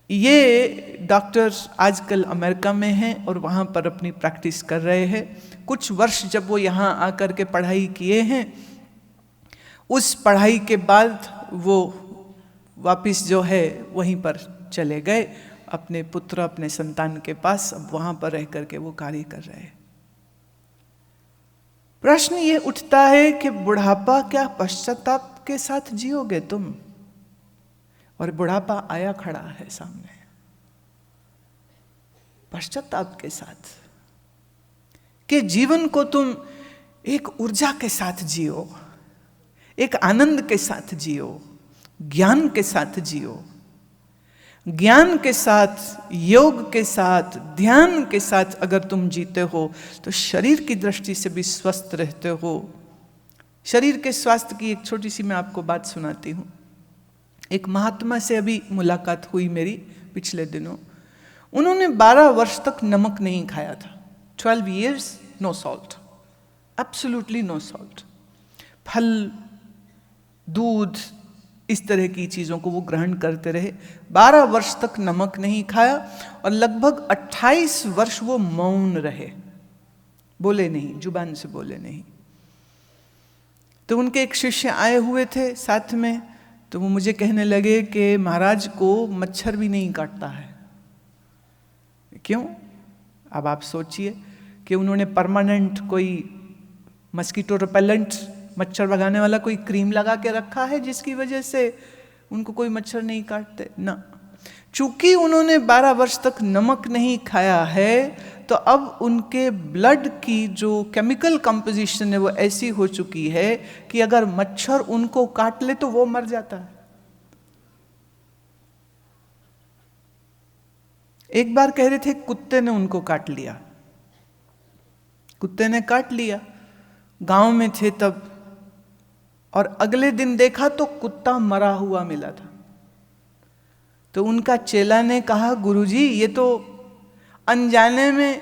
ये डॉक्टर आजकल अमेरिका में हैं और वहाँ पर अपनी प्रैक्टिस कर रहे हैं। कुछ वर्ष जब वो यहाँ आकर के पढ़ाई किए हैं, उस पढ़ाई के बाद वो वापस जो है वहीं पर चले गए अपने पुत्र, अपने संतान के पास। अब वहाँ पर रह करके वो कार्य कर रहे हैं। प्रश्न ये उठता है कि बुढ़ापा क्या पश्चाताप के साथ जियोगे तुम? और बुढ़ापा आया खड़ा है सामने, पश्चाताप के साथ, कि जीवन को तुम एक ऊर्जा के साथ जियो, एक आनंद के साथ जियो, ज्ञान के साथ जियो, ज्ञान के साथ, योग के साथ, ध्यान के साथ अगर तुम जीते हो तो शरीर की दृष्टि से भी स्वस्थ रहते हो। शरीर के स्वास्थ्य की एक छोटी सी मैं आपको बात सुनाती हूँ। एक महात्मा से अभी मुलाकात हुई मेरी पिछले दिनों। उन्होंने 12 वर्ष तक नमक नहीं खाया था। 12 years no salt, absolutely no salt. फल, दूध, इस तरह की चीज़ों को वो ग्रहण करते रहे। 12 वर्ष तक नमक नहीं खाया और लगभग 28 वर्ष वो मौन रहे, बोले नहीं, जुबान से बोले नहीं। तो उनके एक शिष्य आए हुए थे साथ में, तो वो मुझे कहने लगे कि महाराज को मच्छर भी नहीं काटता है। क्यों? अब आप सोचिए कि उन्होंने परमानेंट कोई मस्कीटो रिपेलेंट, मच्छर भगाने वाला कोई क्रीम लगा के रखा है जिसकी वजह से उनको कोई मच्छर नहीं काटते ना। चूंकि उन्होंने 12 वर्ष तक नमक नहीं खाया है, तो अब उनके ब्लड की जो केमिकल कंपोजिशन है वो ऐसी हो चुकी है कि अगर मच्छर उनको काट ले तो वो मर जाता है। एक बार कह रहे थे कुत्ते ने उनको काट लिया, कुत्ते ने काट लिया, गांव में थे तब, और अगले दिन देखा तो कुत्ता मरा हुआ मिला था। तो उनका चेला ने कहा, गुरुजी ये तो अनजाने में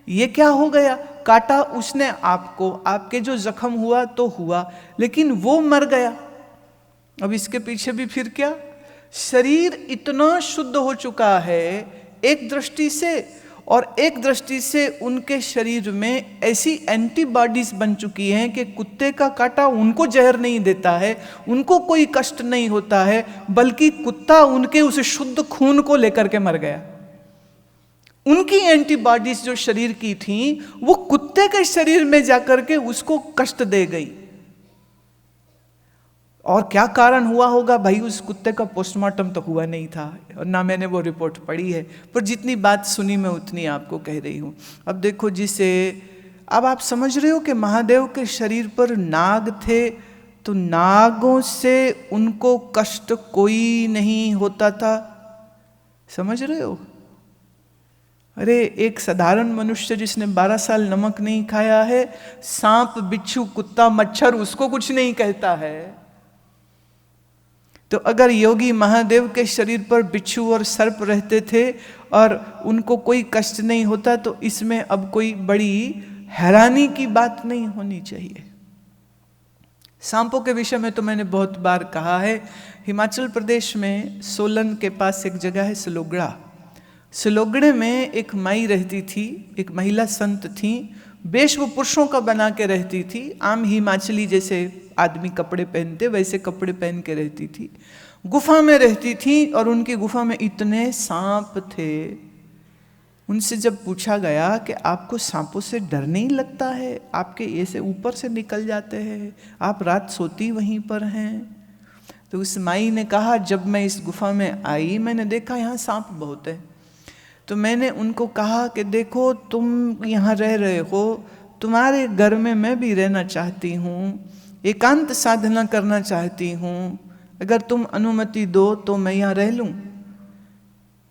ये क्या हो गया? काटा उसने आपको, आपके जो जख्म हुआ तो हुआ, लेकिन वो मर गया। अब इसके पीछे भी फिर क्या? शरीर इतना शुद्ध हो चुका है एक दृष्टि से, और एक दृष्टि से उनके शरीर में ऐसी एंटीबॉडीज बन चुकी हैं कि कुत्ते का काटा उनको जहर नहीं देता है, उनको कोई कष्ट नहीं होता है, बल्कि कुत्ता उनके उस शुद्ध खून को लेकर के मर गया। उनकी एंटीबॉडीज जो शरीर की थी वो कुत्ते के शरीर में जाकर के उसको कष्ट दे गई। और क्या कारण हुआ होगा भाई, उस कुत्ते का पोस्टमार्टम तो हुआ नहीं था और ना मैंने वो रिपोर्ट पढ़ी है, पर जितनी बात सुनी मैं उतनी आपको कह रही हूँ। अब देखो जिसे, अब आप समझ रहे हो कि महादेव के शरीर पर नाग थे, तो नागों से उनको कष्ट कोई नहीं होता था, समझ रहे हो? अरे एक साधारण मनुष्य जिसने 12 साल नमक नहीं खाया है, सांप बिच्छू कुत्ता मच्छर उसको कुछ नहीं कहता है। तो अगर योगी महादेव के शरीर पर बिच्छू और सर्प रहते थे और उनको कोई कष्ट नहीं होता, तो इसमें अब कोई बड़ी हैरानी की बात नहीं होनी चाहिए। सांपों के विषय में तो मैंने बहुत बार कहा है। हिमाचल प्रदेश में सोलन के पास एक जगह है सलोगड़ा। सलोगड़े में एक माई रहती थी, एक महिला संत थी। वेश वो पुरुषों का बना के रहती थी, आम हिमाचली जैसे आदमी कपड़े पहनते वैसे कपड़े पहन के रहती थी। गुफा में रहती थी और उनकी गुफा में इतने सांप थे। उनसे जब पूछा गया कि आपको सांपों से डर नहीं लगता है, आपके ऐसे ऊपर से निकल जाते हैं, आप रात सोती वहीं पर हैं? तो उस माई ने कहा, जब मैं इस गुफा में आई मैंने देखा यहाँ सांप बहुत है। तो मैंने उनको कहा कि देखो तुम यहाँ रह रहे हो, तुम्हारे घर में मैं भी रहना चाहती हूँ, एकांत साधना करना चाहती हूँ, अगर तुम अनुमति दो तो मैं यहाँ रह लूँ।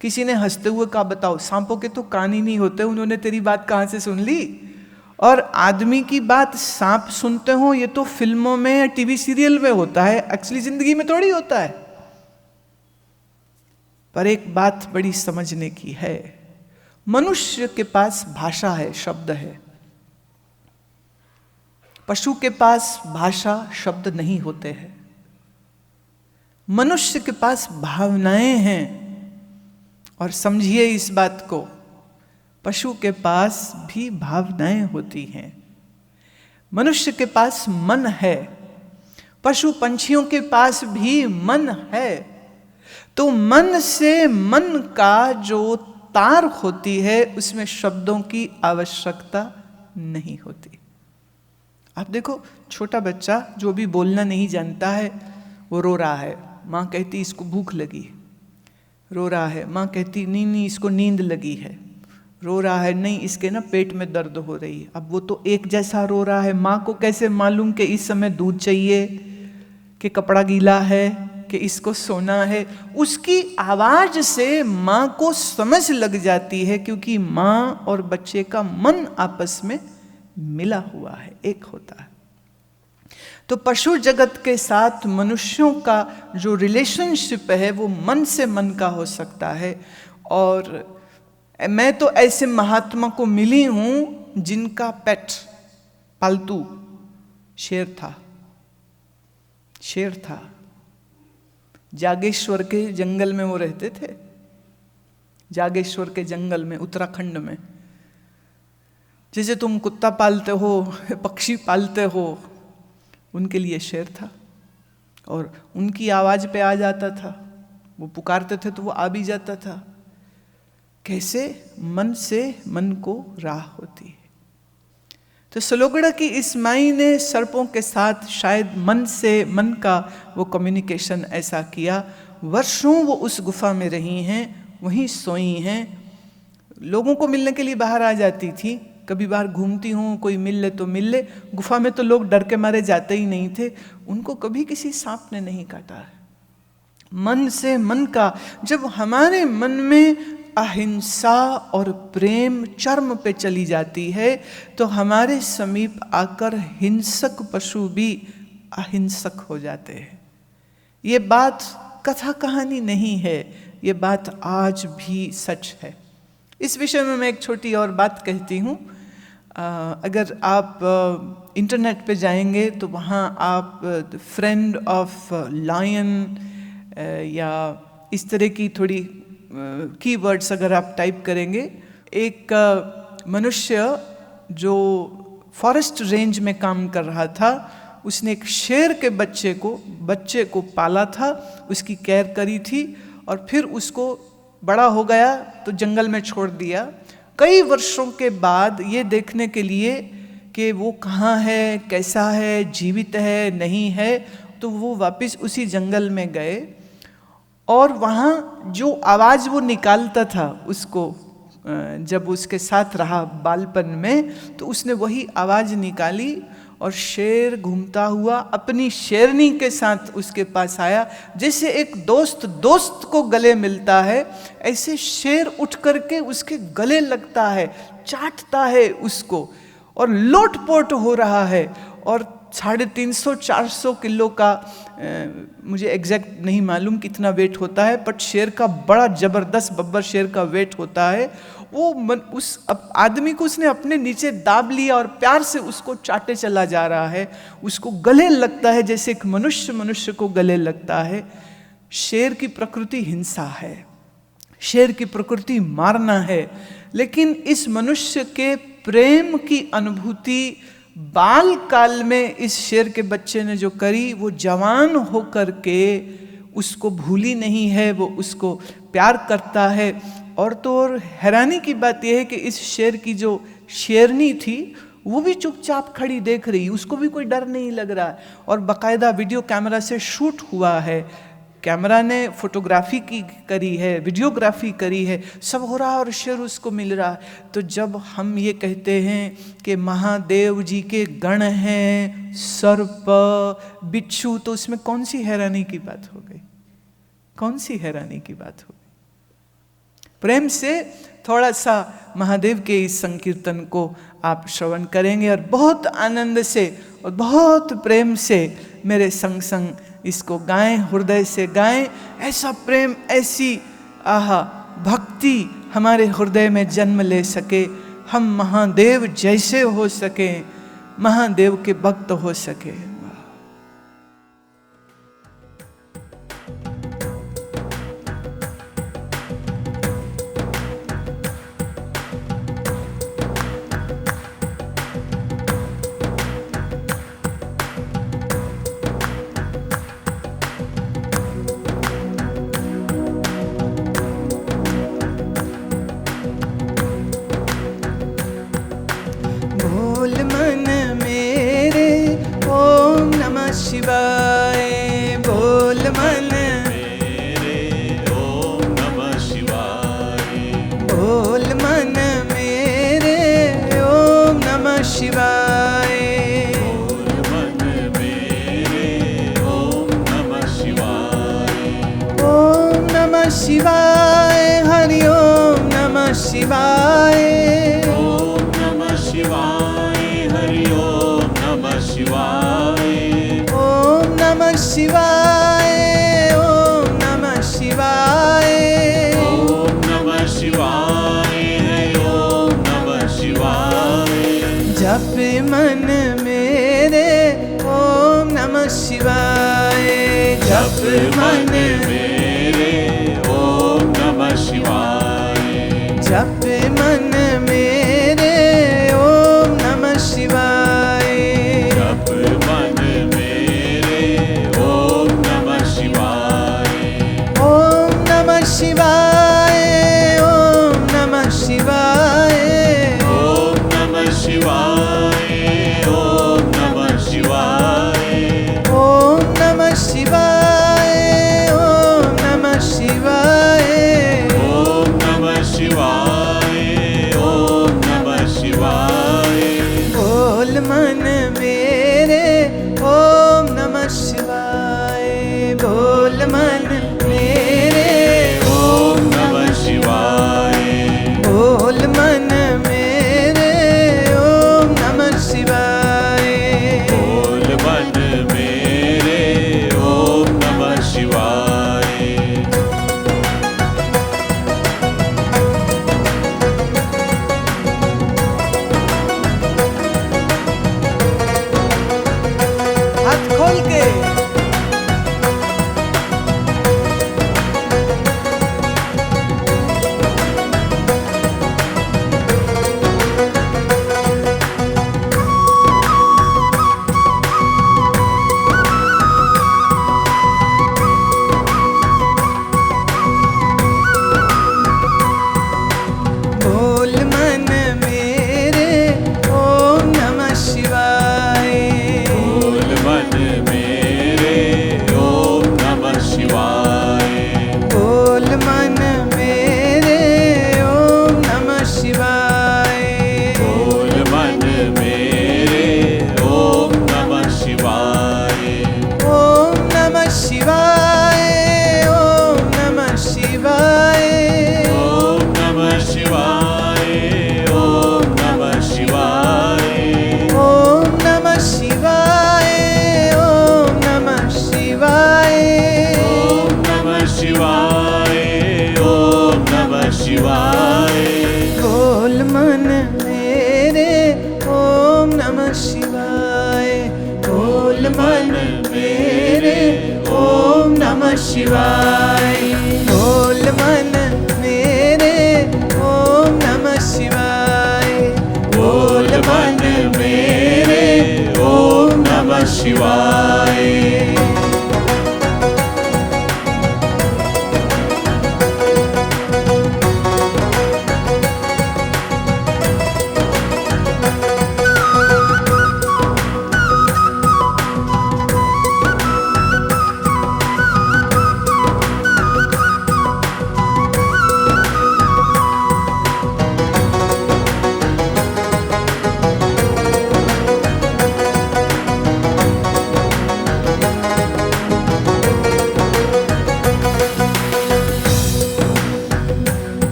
किसी ने हंसते हुए कहा, बताओ सांपों के तो कान ही नहीं होते, उन्होंने तेरी बात कहाँ से सुन ली? और आदमी की बात सांप सुनते हो ये तो फिल्मों में या टीवी सीरियल में होता है, एक्चुअली जिंदगी में थोड़ी होता है। पर एक बात बड़ी समझने की है, मनुष्य के पास भाषा है, शब्द है। पशु के पास भाषा शब्द नहीं होते हैं। मनुष्य के पास भावनाएं हैं। और समझिए इस बात को, पशु के पास भी भावनाएं होती हैं। मनुष्य के पास मन है, पशु पंछियों के पास भी मन है। तो मन से मन का जो तार होती है उसमें शब्दों की आवश्यकता नहीं होती। आप देखो छोटा बच्चा जो भी बोलना नहीं जानता है वो रो रहा है, माँ कहती इसको भूख लगी, रो रहा है, माँ कहती नहीं नहीं इसको नींद लगी है, रो रहा है नहीं इसके ना पेट में दर्द हो रही है। अब वो तो एक जैसा रो रहा है, माँ को कैसे मालूम कि इस समय दूध चाहिए, कि कपड़ा गीला है, कि इसको सोना है? उसकी आवाज से माँ को समझ लग जाती है, क्योंकि माँ और बच्चे का मन आपस में मिला हुआ है, एक होता है। तो पशु जगत के साथ मनुष्यों का जो रिलेशनशिप है वो मन से मन का हो सकता है। और मैं तो ऐसे महात्मा को मिली हूं जिनका पेट पालतू शेर था। शेर था, जागेश्वर के जंगल में वो रहते थे, जागेश्वर के जंगल में, उत्तराखंड में। जैसे तुम कुत्ता पालते हो, पक्षी पालते हो, उनके लिए शेर था। और उनकी आवाज पे आ जाता था, वो पुकारते थे तो वो आ भी जाता था। कैसे? मन से मन को राह होती है। तो सलोगड़ा की इस माई ने सर्पों के साथ शायद मन से मन का वो कम्युनिकेशन ऐसा किया। वर्षों वो उस गुफा में रही हैं, वहीं सोई हैं। लोगों को मिलने के लिए बाहर आ जाती थी, कभी बाहर घूमती हूँ, कोई मिल ले तो मिल ले। गुफा में तो लोग डर के मारे जाते ही नहीं थे, उनको कभी किसी सांप ने नहीं काटा है। मन से मन का, जब हमारे मन में अहिंसा और प्रेम चरम पे चली जाती है तो हमारे समीप आकर हिंसक पशु भी अहिंसक हो जाते हैं। ये बात कथा कहानी नहीं है, ये बात आज भी सच है। इस विषय में मैं एक छोटी और बात कहती हूँ। अगर आप इंटरनेट पे जाएंगे तो वहाँ आप फ्रेंड ऑफ लायन या इस तरह की थोड़ी कीवर्ड्स अगर आप टाइप करेंगे। एक मनुष्य जो फॉरेस्ट रेंज में काम कर रहा था, उसने एक शेर के बच्चे को पाला था, उसकी केयर करी थी और फिर उसको बड़ा हो गया तो जंगल में छोड़ दिया। कई वर्षों के बाद ये देखने के लिए कि वो कहाँ है, कैसा है, जीवित है नहीं है, तो वो वापस उसी जंगल में गए और वहाँ जो आवाज़ वो निकालता था, उसको जब उसके साथ रहा बालपन में, तो उसने वही आवाज़ निकाली और शेर घूमता हुआ अपनी शेरनी के साथ उसके पास आया। जैसे एक दोस्त को गले मिलता है, ऐसे शेर उठ करके उसके गले लगता है, चाटता है उसको और लोटपोट हो रहा है। और 350-400 किलो का, मुझे एग्जैक्ट नहीं मालूम कितना वेट होता है, बट शेर का बड़ा जबरदस्त बब्बर शेर का वेट होता है। वो उस आदमी को उसने अपने नीचे दाब लिया और प्यार से उसको चाटे चला जा रहा है, उसको गले लगता है जैसे एक मनुष्य को गले लगता है। शेर की प्रकृति हिंसा है, शेर की प्रकृति मारना है, लेकिन इस मनुष्य के प्रेम की अनुभूति बाल काल में इस शेर के बच्चे ने जो करी, वो जवान होकर के उसको भूली नहीं है, वो उसको प्यार करता है। और तो और हैरानी की बात यह है कि इस शेर की जो शेरनी थी वो भी चुपचाप खड़ी देख रही, उसको भी कोई डर नहीं लग रहा। और बाकायदा वीडियो कैमरा से शूट हुआ है, कैमरा ने फोटोग्राफी करी है, वीडियोग्राफी करी है, सब हो रहा और शेर उसको मिल रहा। तो जब हम ये कहते हैं कि महादेव जी के गण हैं सर्प बिच्छू, तो उसमें कौन सी हैरानी की बात हो गई, कौन सी हैरानी की बात हो गई। प्रेम से थोड़ा सा महादेव के इस संकीर्तन को आप श्रवण करेंगे और बहुत आनंद से और बहुत प्रेम से मेरे संग संग इसको गाएं, हृदय से गाएं। ऐसा प्रेम, ऐसी भक्ति हमारे हृदय में जन्म ले सके, हम महादेव जैसे हो सके, महादेव के भक्त हो सके। शिवाय बोल मन मेरे ओम नमः शिवाय, बोल मन मेरे ओम नमः शिवाय, बोल मन मेरे ओम नमः शिवाय, ओम नमः शिवाय, हरि ओम नमः शिवाय, ओम नमः शिवाय, हरि ओम नमः शिवाय, शिवाय, ओम नमः शिवाय, ओम नमः शिवाय, ओम नमः शिवाय। जप मन मेरे ओम नमः शिवाय, जप मन मेरे ओम नमः शिवाय, जप मन मेरे ओम नमः शिवाय, जप मन शिवाय, ओम नमः शिवाय, ओम नमः शिवाय, ओम नमः शिवाय, ओम नमः शिवाय, ओम नमः शिवाय, ओम नमः शिवाय, ओम नमः शिवाय। बोल मन मेरे ओम नमः शिवाय, बोल मन मेरे ओम नमः शिवाय, बोल मन मेरे ओम नमः शिवाय, बोल मन मेरे ओम नमः शिवाय। हाथ खोल के शिवाय। बोल मन मेरे ओम नमः शिवाय। बोल मन मेरे ओम नमः शिवाय।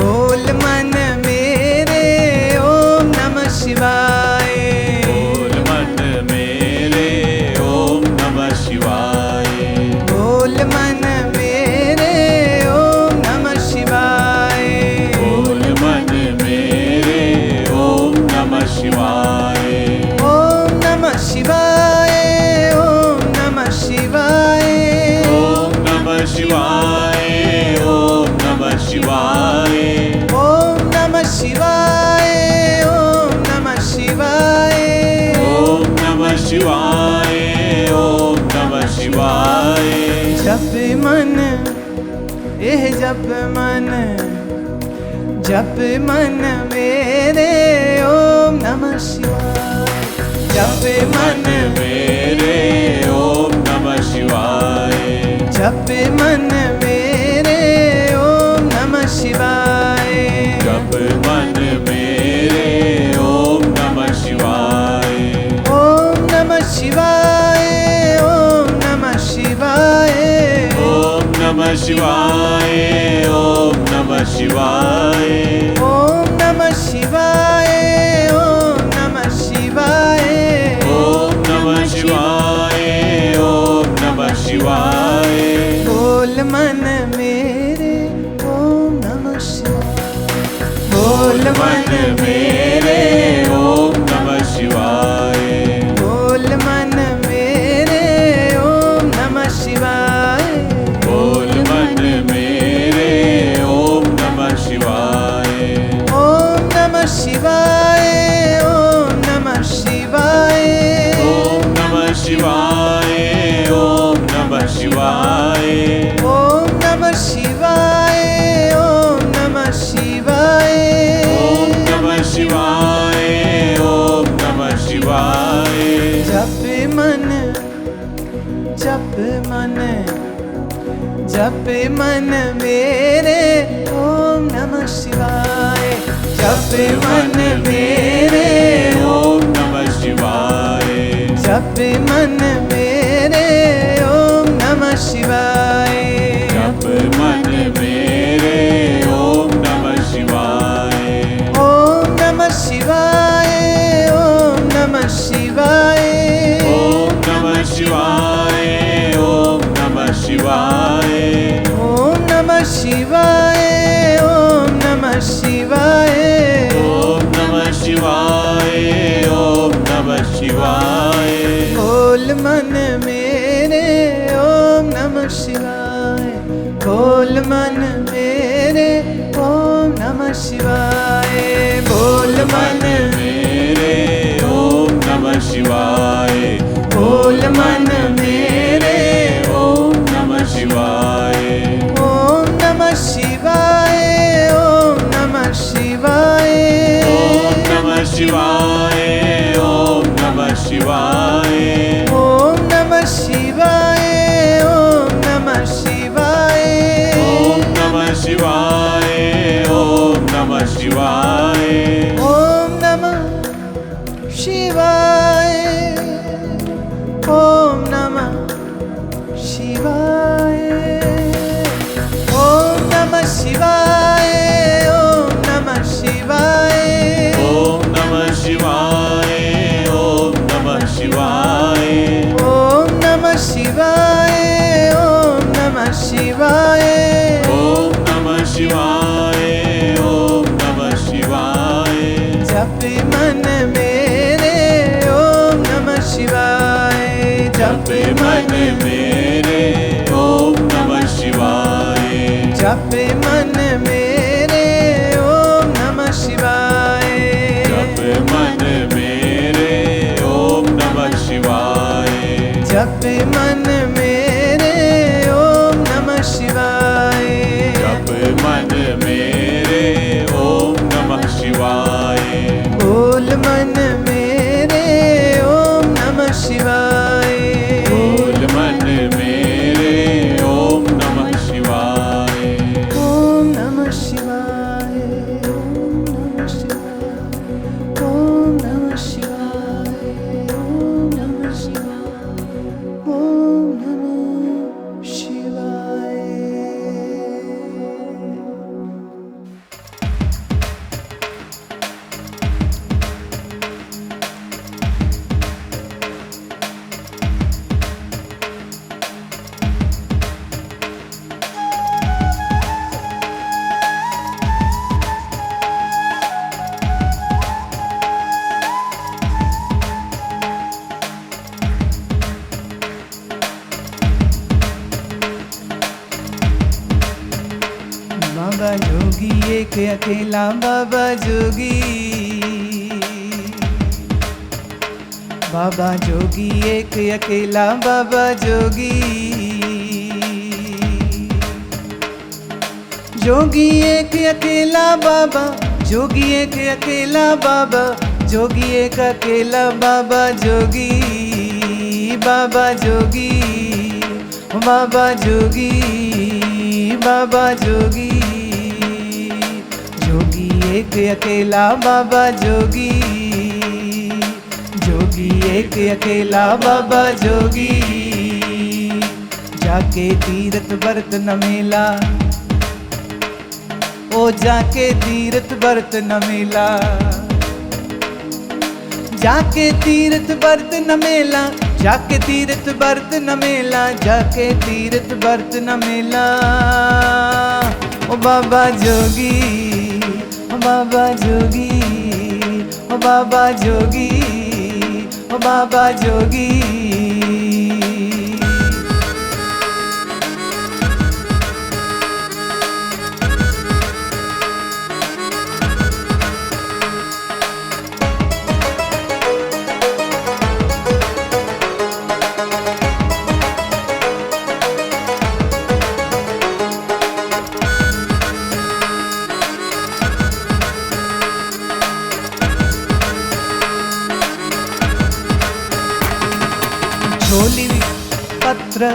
बोल मन मेरे ओम नमः शिवाय। बोल मन मेरे ओम नमः शिवाय। बोल मन मेरे ओम नमः शिवाय। बोल मन मेरे ओम नमः शिवाय। ओम नमः शिवाय। ओम नमः शिवाय। ओम नमः शिवाय। ओम नमः शिवाय। ओम नमः शिवाय। ओम नमः शिवाय। ओम नमः शिवाय। ओम नमः शिवाय। जप मन एह जप मन, जप मन मेरे ओम नमः शिवाय। जप मन मेरे ओम नमः शिवाय। जप मन मेरे ओम नमः शिवाय। जप मन मेरे ओम नमः शिवाय। ओम नमः शिवाय। ओम नमः शिवाय। ओम नमः शिवाय। ओम नमः शिवाय। ओम नमः शिवाय। ओम नमः शिवाय। ओम नमः शिवाय। ओम नमः शिवाय। बोल मन मेरे ओम नमः शिवाय। बोल मन मेरे ओम नमः शिवाय। बोल मन मेरे ओम नमः शिवाय। बोल मन मेरे ओम नमः शिवाय। ओम नमः शिवाय। ओम नमः शिवाय। ओम नमः शिवाय। ओम नमः शिवाय। ओम नमः शिवाय। ओम नमः शिवाय। ओम नमः शिवाय। ओम नमः शिवाय। जप मन जप मन मेरे ओम नमः शिवाय। जप मन मेरे ओम नमः शिवाय। जप मन मेरे ओम नमः शिवाय। जप मन मेरे ओम नमः शिवाय। ओम नमः शिवाय। ओम नमः शिवाय। ओम नमः शिवाय। ओम नमः शिवाय। ओम नमः शिवाय। ओम नमः शिवाय। ओम नमः शिवाय। ओम नमः शिवाय। बोल मन मेरे ओम नमः शिवाय। बोल मन मेरे ओम नमः शिवाय। बोल मन मेरे ओम नमः शिवाय। बोल मन मेरे ओम नमः शिवाय। ओम नमः शिवाय। ओम नमः शिवाय। ओम नमः शिवाय। ओम नमः शिवाय। ओम नमः शिवाय। ओम नमः शिवाय। ओम नमः शिवाय। ओम नमः शिवाय। ओम नमः शिवाय। ओम बाबा जोगी एक अकेला बाबा जोगी, बाबा जोगी एक अकेला बाबा जोगी, जोगी एक अकेला बाबा, जोगी एक अकेला बाबा, जोगी एक अकेला बाबा जोगी, बाबा जोगी, बाबा जोगी, बाबा जोगी, जोगी एक अकेला बाबा जोगी, जोगी एक अकेला बाबा जोगी, जाके तीरथ बरत न मेला, ओ जाके तीरथ बरत न मेला, जाके तीरथ बरत न मेला, जाके तीरथ बरत न मेला, जाके तीरथ बरत न मेला। ओ बाबा जोगी, ओ बाबा जोगी, ओ बाबा जोगी, ओ बाबा जोगी। झोली पत्र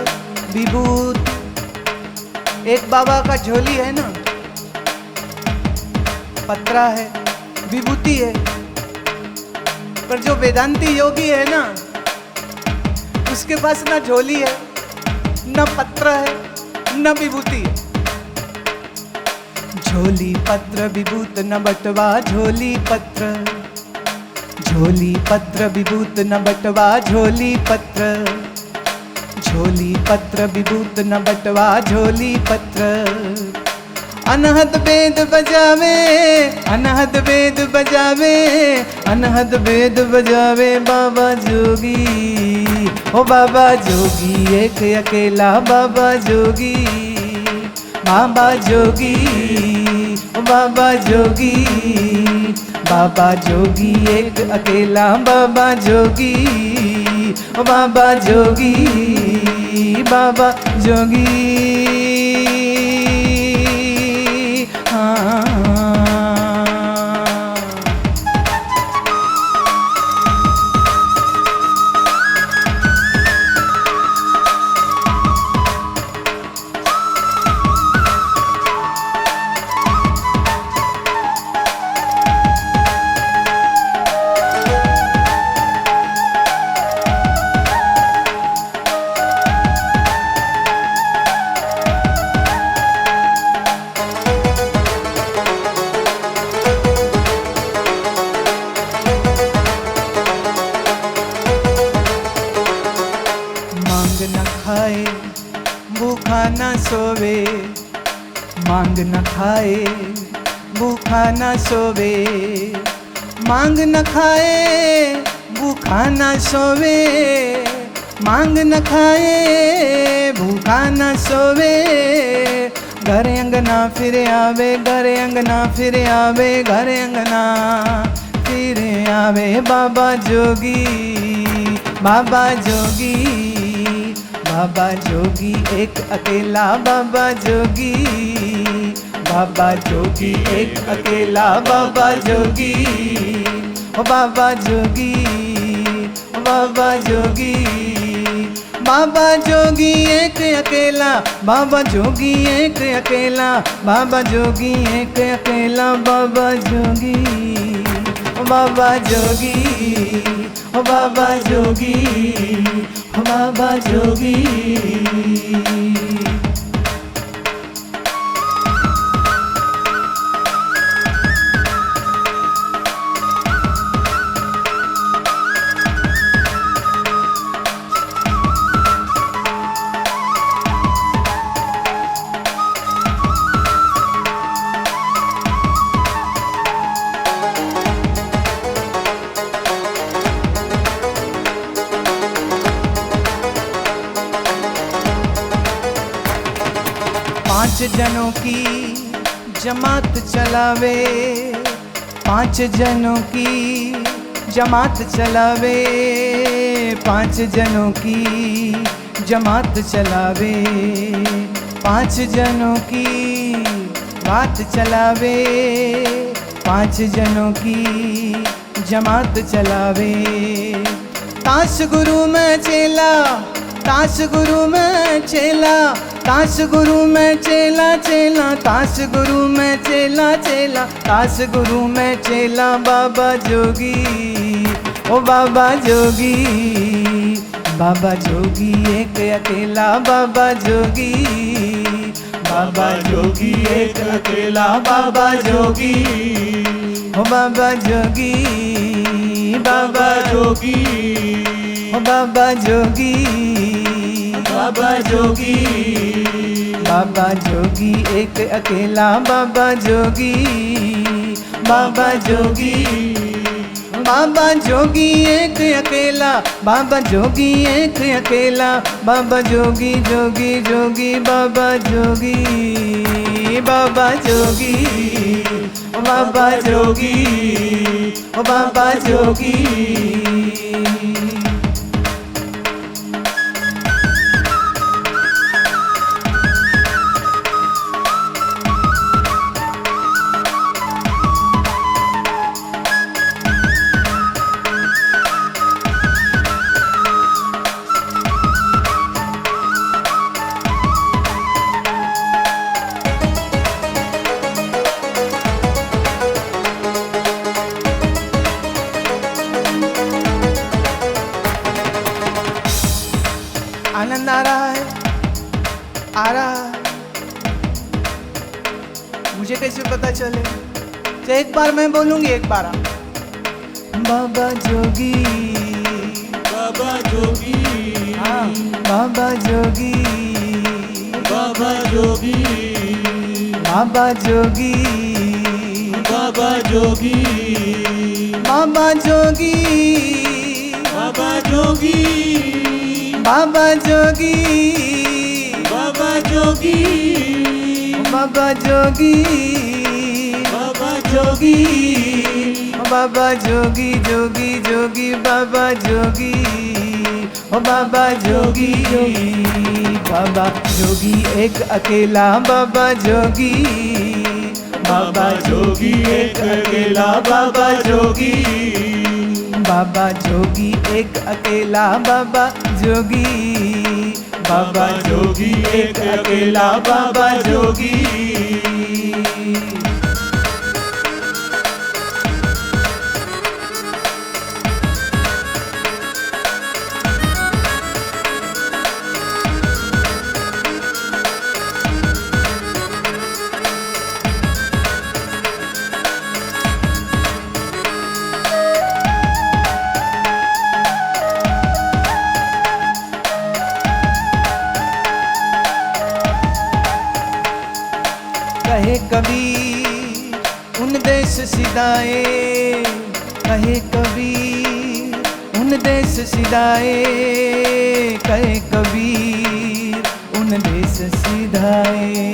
विभूत, एक बाबा का झोली है ना, पत्रा है, विभूति है, पर जो वेदांती योगी है ना, उसके पास ना झोली है, ना पत्र है, ना विभूति है। झोली पत्र विभूत न बटवा झोली पत्र, झोली पत्र विभूत न बटवा झोली पत्र, झोली पत्र विभूत न बटवा झोली पत्र। अनहद वेद बजावे, अनहद वेद बजावे, अनहद वेद बजावे बाबा जोगी, ओ बाबा जोगी एक अकेला बाबा जोगी, बाबा जोगी, ओ बाबा जोगी, बाबा जोगी एक अकेला बाबा जोगी, ओ बाबा जोगी, बाबा जोगी। हाँ खाए भूखा न सोवे, मांग न खाए भूखा न सोवे, मांग न खाए भूखा न सोवे, मांग न खाए भूखा न सोवे। घर अंगना फिर आवे, घर अंगना फिर आवे, घर अंगना फिर आवे बाबा जोगी, बाबा जोगी, बाबा जोगी एक अकेला बाबा जोगी, बाबा जोगी एक अकेला बाबा जोगी, ओ बाबा जोगी, ओ बाबा जोगी, बाबा जोगी एक अकेला, बाबा जोगी एक अकेला, बाबा जोगी एक अकेला बाबा जोगी, ओ बाबा जोगी, ओ बाबा जोगी, ओ बाबा जोगी। पांच जनों की जमात चलावे, 5 जनों की जमात चलावे, 5 जनों की जमात चलावे, 5 जनों की बात चलावे, 5 जनों की जमात चलावे। ताश गुरु में चेला, ताश गुरु में चेला, ताश गुरु में चेला चेला, ताश गुरु में चेला चेला, ताश गुरु में चेला बाबा जोगी, ओ बाबा जोगी, बाबा जोगी एक अकेला बाबा जोगी, बाबा जोगी एक अकेला बाबा जोगी, ओ बाबा जोगी, बाबा जोगी, ओ बाबा जोगी, बाबा जोगी, बाबा जोगी एक अकेला बाबा जोगी, बाबा जोगी, बाबा जोगी एक अकेला, बाबा जोगी एक अकेला, बाबा जोगी जोगी जोगी बाबा जोगी, बाबा जोगी, ओ बाबा जोगी, ओ बाबा जोगी। आनंद आ रहा है, आ रहा है, मुझे कैसे पता चले? तो एक बार मैं बोलूंगी, एक बार आप। बाबा जोगी, बाबा जोगी, हाँ बाबा जोगी, बाबा जोगी, बाबा जोगी, बाबा जोगी, बाबा जोगी, बाबा जोगी, बाबा जोगी, बाबा जोगी, बाबा जोगी, बाबा जोगी, बाबा जोगी जोगी जोगी बाबा जोगी, ओ बाबा जोगी जोगी, बाबा जोगी एक अकेला बाबा जोगी, बाबा जोगी एक अकेला बाबा जोगी, बाबा जोगी एक अकेला बाबा जोगी, बाबा जोगी एक अकेला बाबा जोगी। कहे कबीर उन देश सिदाए, कहे कबीर उन देश सिदाए, कहे कबीर उन देश सिधाए,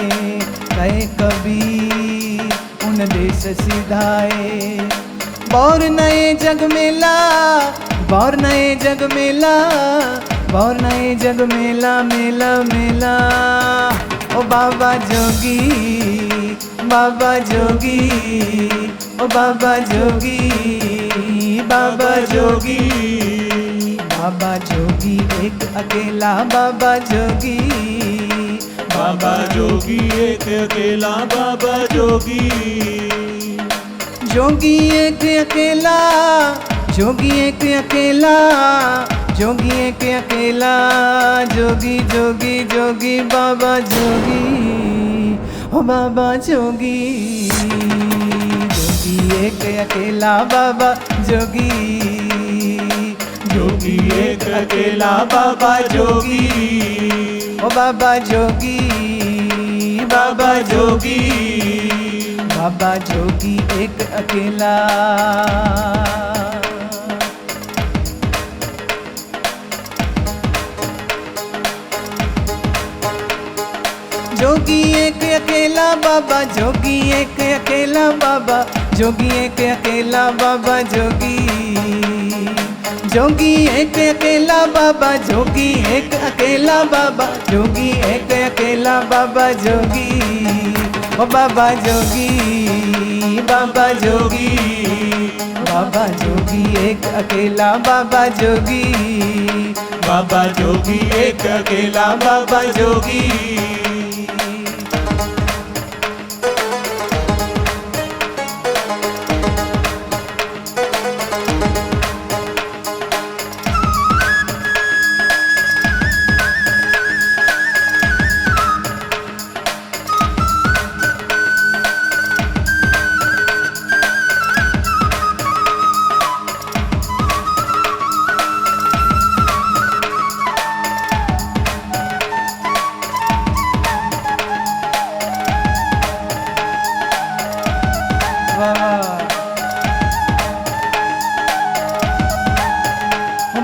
कहे कबीर उन देश सिधाए। बौर नए जग मेला, बौर नए जग मेला, बौर नए जग मेला मेला मेला, ओ बाबा जोगी, बाबा जोगी, ओ बाबा जोगी, बाबा जोगी, बाबा जोगी एक अकेला बाबा जोगी, बाबा जोगी एक अकेला बाबा जोगी, जोगी एक अकेला, जोगी एक अकेला, जोगी एक अकेला, जोगी जोगी जोगी बाबा जोगी, ओ बाबा जोगी, जोगी एक अकेला बाबा जोगी, जोगी एक अकेला बाबा जोगी, ओ बाबा जोगी, बाबा जोगी, बाबा जोगी एक अकेला। जोगी एक अकेला बाबा जोगी एक अकेला बाबा जोगी एक अकेला बाबा जोगी जोगी एक अकेला बाबा जोगी एक अकेला बाबा जोगी एक अकेला बाबा जोगी ओ बाबा जोगी बाबा जोगी बाबा जोगी एक अकेला बाबा जोगी बाबा जोगी एक अकेला बाबा जोगी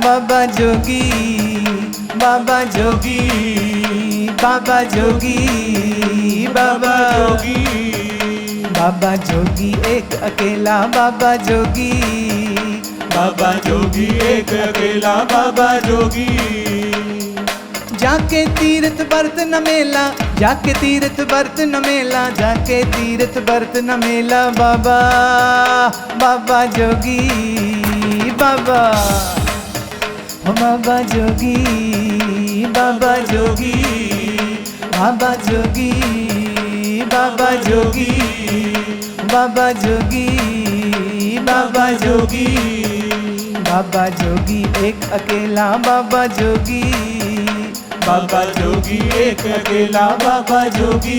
बाबा जोगी बाबा जोगी बाबा जोगी बाबा जोगी बाबा जोगी एक अकेला बाबा जोगी बाबा जोगी एक अकेला बाबा जोगी जाके तीर्थ बर्त न मेला जाके तीर्थ बर्त न मेला जाके तीर्थ बर्त न मेला बाबा बाबा जोगी बाबा बाबा जोगी बाबा जोगी बाबा जोगी बाबा जोगी बाबा जोगी बाबा जोगी बाबा जोगी एक अकेला बाबा जोगी बाबा जोगी एक अकेला बाबा जोगी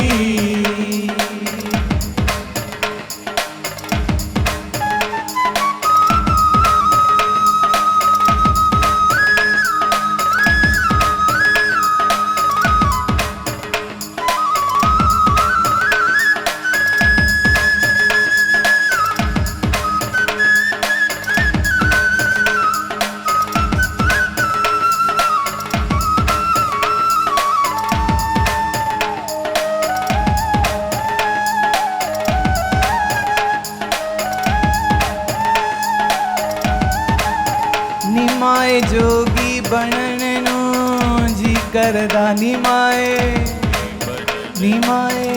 निमाए जोगी बननो जी करदा निमाए निमाए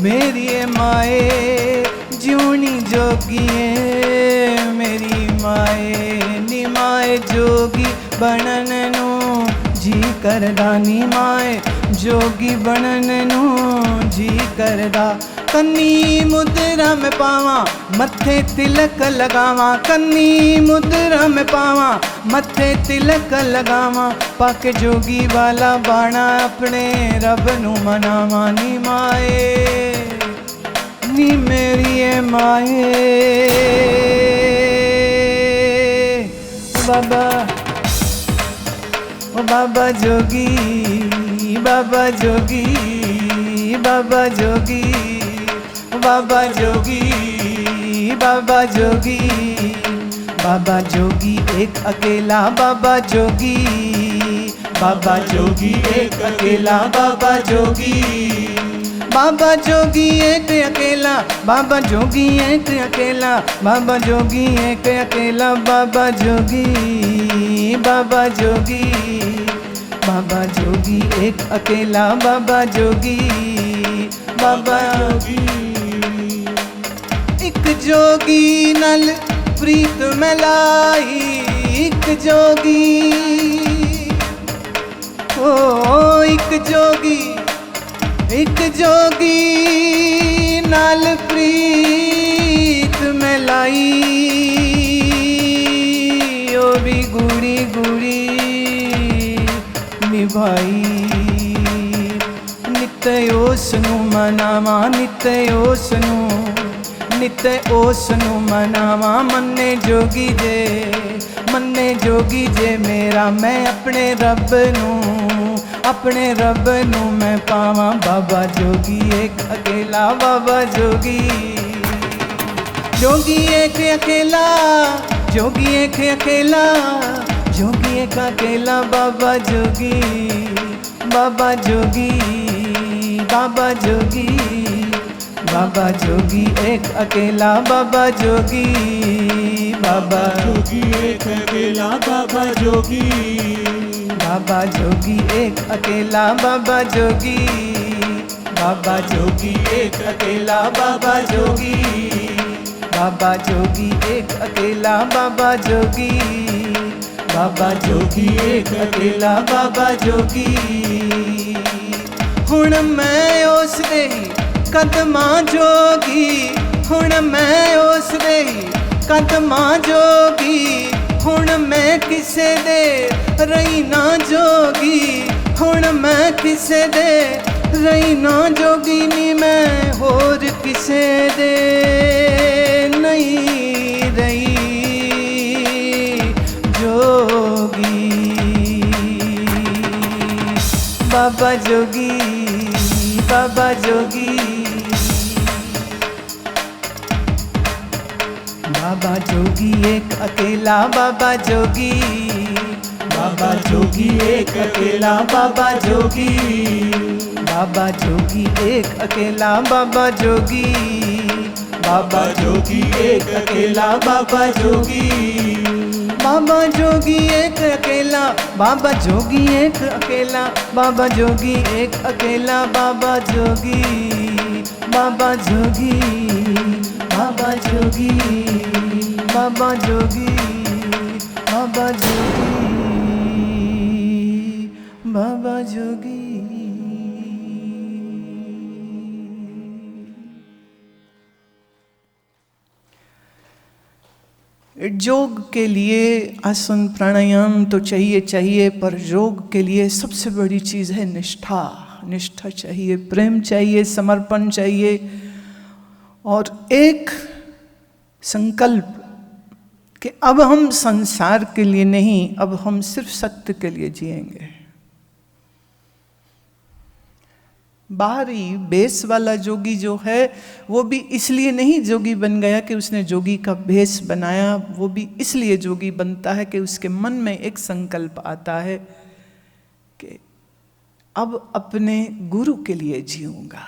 मेरिए माए जूनी जोगिए मेरी माए निमाए जोगी बननो जी करदा निमाए जोगी बननो जी करदा कन्नी मुद्रा में पावा मत्थे तिलक लगावा कन्नी मुद्रा में पावा मत्थे तिलक लगावा पाके जोगी वाला बाणा अपने रब नू मनावा नी माए नी मेरी माए बाबा ओ बाबा जोगी बाबा जोगी बाबा जोगी बाबा जोगी बाबा जोगी बाबा जोगी एक अकेला बाबा जोगी बाबा जोगी एक अकेला बाबा जोगी बाबा जोगी एक अकेला बाबा जोगी एक अकेला बाबा जोगी एक अकेला बाबा जोगी बाबा जोगी बाबा जोगी एक अकेला बाबा जोगी बाबा जोगी एक जोगी नल प्रीत मिलाई एक जोगी ओ एक जोगी नल प्रीत मिलाई ओ भी गुड़ी गुड़ी निभाई नित्य उसनू मनावा नित्य उसनू मनावा मन्ने जोगी जे मेरा मैं अपने रब नू मैं पावा बाबा जोगी एक अकेला बाबा जोगी जोगी एक अकेला जोगी एक अकेला जोगी एक अकेला बाबा जोगी, बाबा जोगी, बाबा जोगी, बाबा जोगी एक अकेला बाबा जोगी, बाबा जोगी एक अकेला बाबा जोगी, बाबा जोगी एक अकेला बाबा जोगी, बाबा जोगी एक अकेला बाबा जोगी, बाबा जोगी एक अकेला बाबा जोगी, बाबा जोगी एक अकेला बाबा जोगी। हुण मैं उस दे कदमां जोगी, हुण मैं उस दे कदमां जोगी, हुण मैं किसे दे रही ना जोगी, हुण मैं किसे दे रही ना जोगी नी मैं होर किसे दे नहीं रही जोगी। बाबा जोगी, बाबा जोगी, बाबा जोगी एक अकेला बाबा जोगी, बाबा जोगी एक अकेला बाबा जोगी, बाबा जोगी एक अकेला बाबा जोगी, बाबा जोगी एक अकेला बाबा जोगी, बाबा जोगी एक अकेला, बाबा जोगी एक अकेला, बाबा जोगी एक अकेला बाबा जोगी, बाबा जोगी, बाबा जोगी, बाबा जोगी, बाबा जोगी, बाबा जोगी। योग के लिए आसन प्राणायाम तो चाहिए, पर योग के लिए सबसे बड़ी चीज़ है निष्ठा। निष्ठा चाहिए, प्रेम चाहिए, समर्पण चाहिए और एक संकल्प कि अब हम संसार के लिए नहीं, अब हम सिर्फ सत्य के लिए जिएंगे। बाहरी बेस वाला जोगी जो है वो भी इसलिए नहीं जोगी बन गया कि उसने जोगी का भेष बनाया, वो भी इसलिए जोगी बनता है कि उसके मन में एक संकल्प आता है कि अब अपने गुरु के लिए जीऊंगा।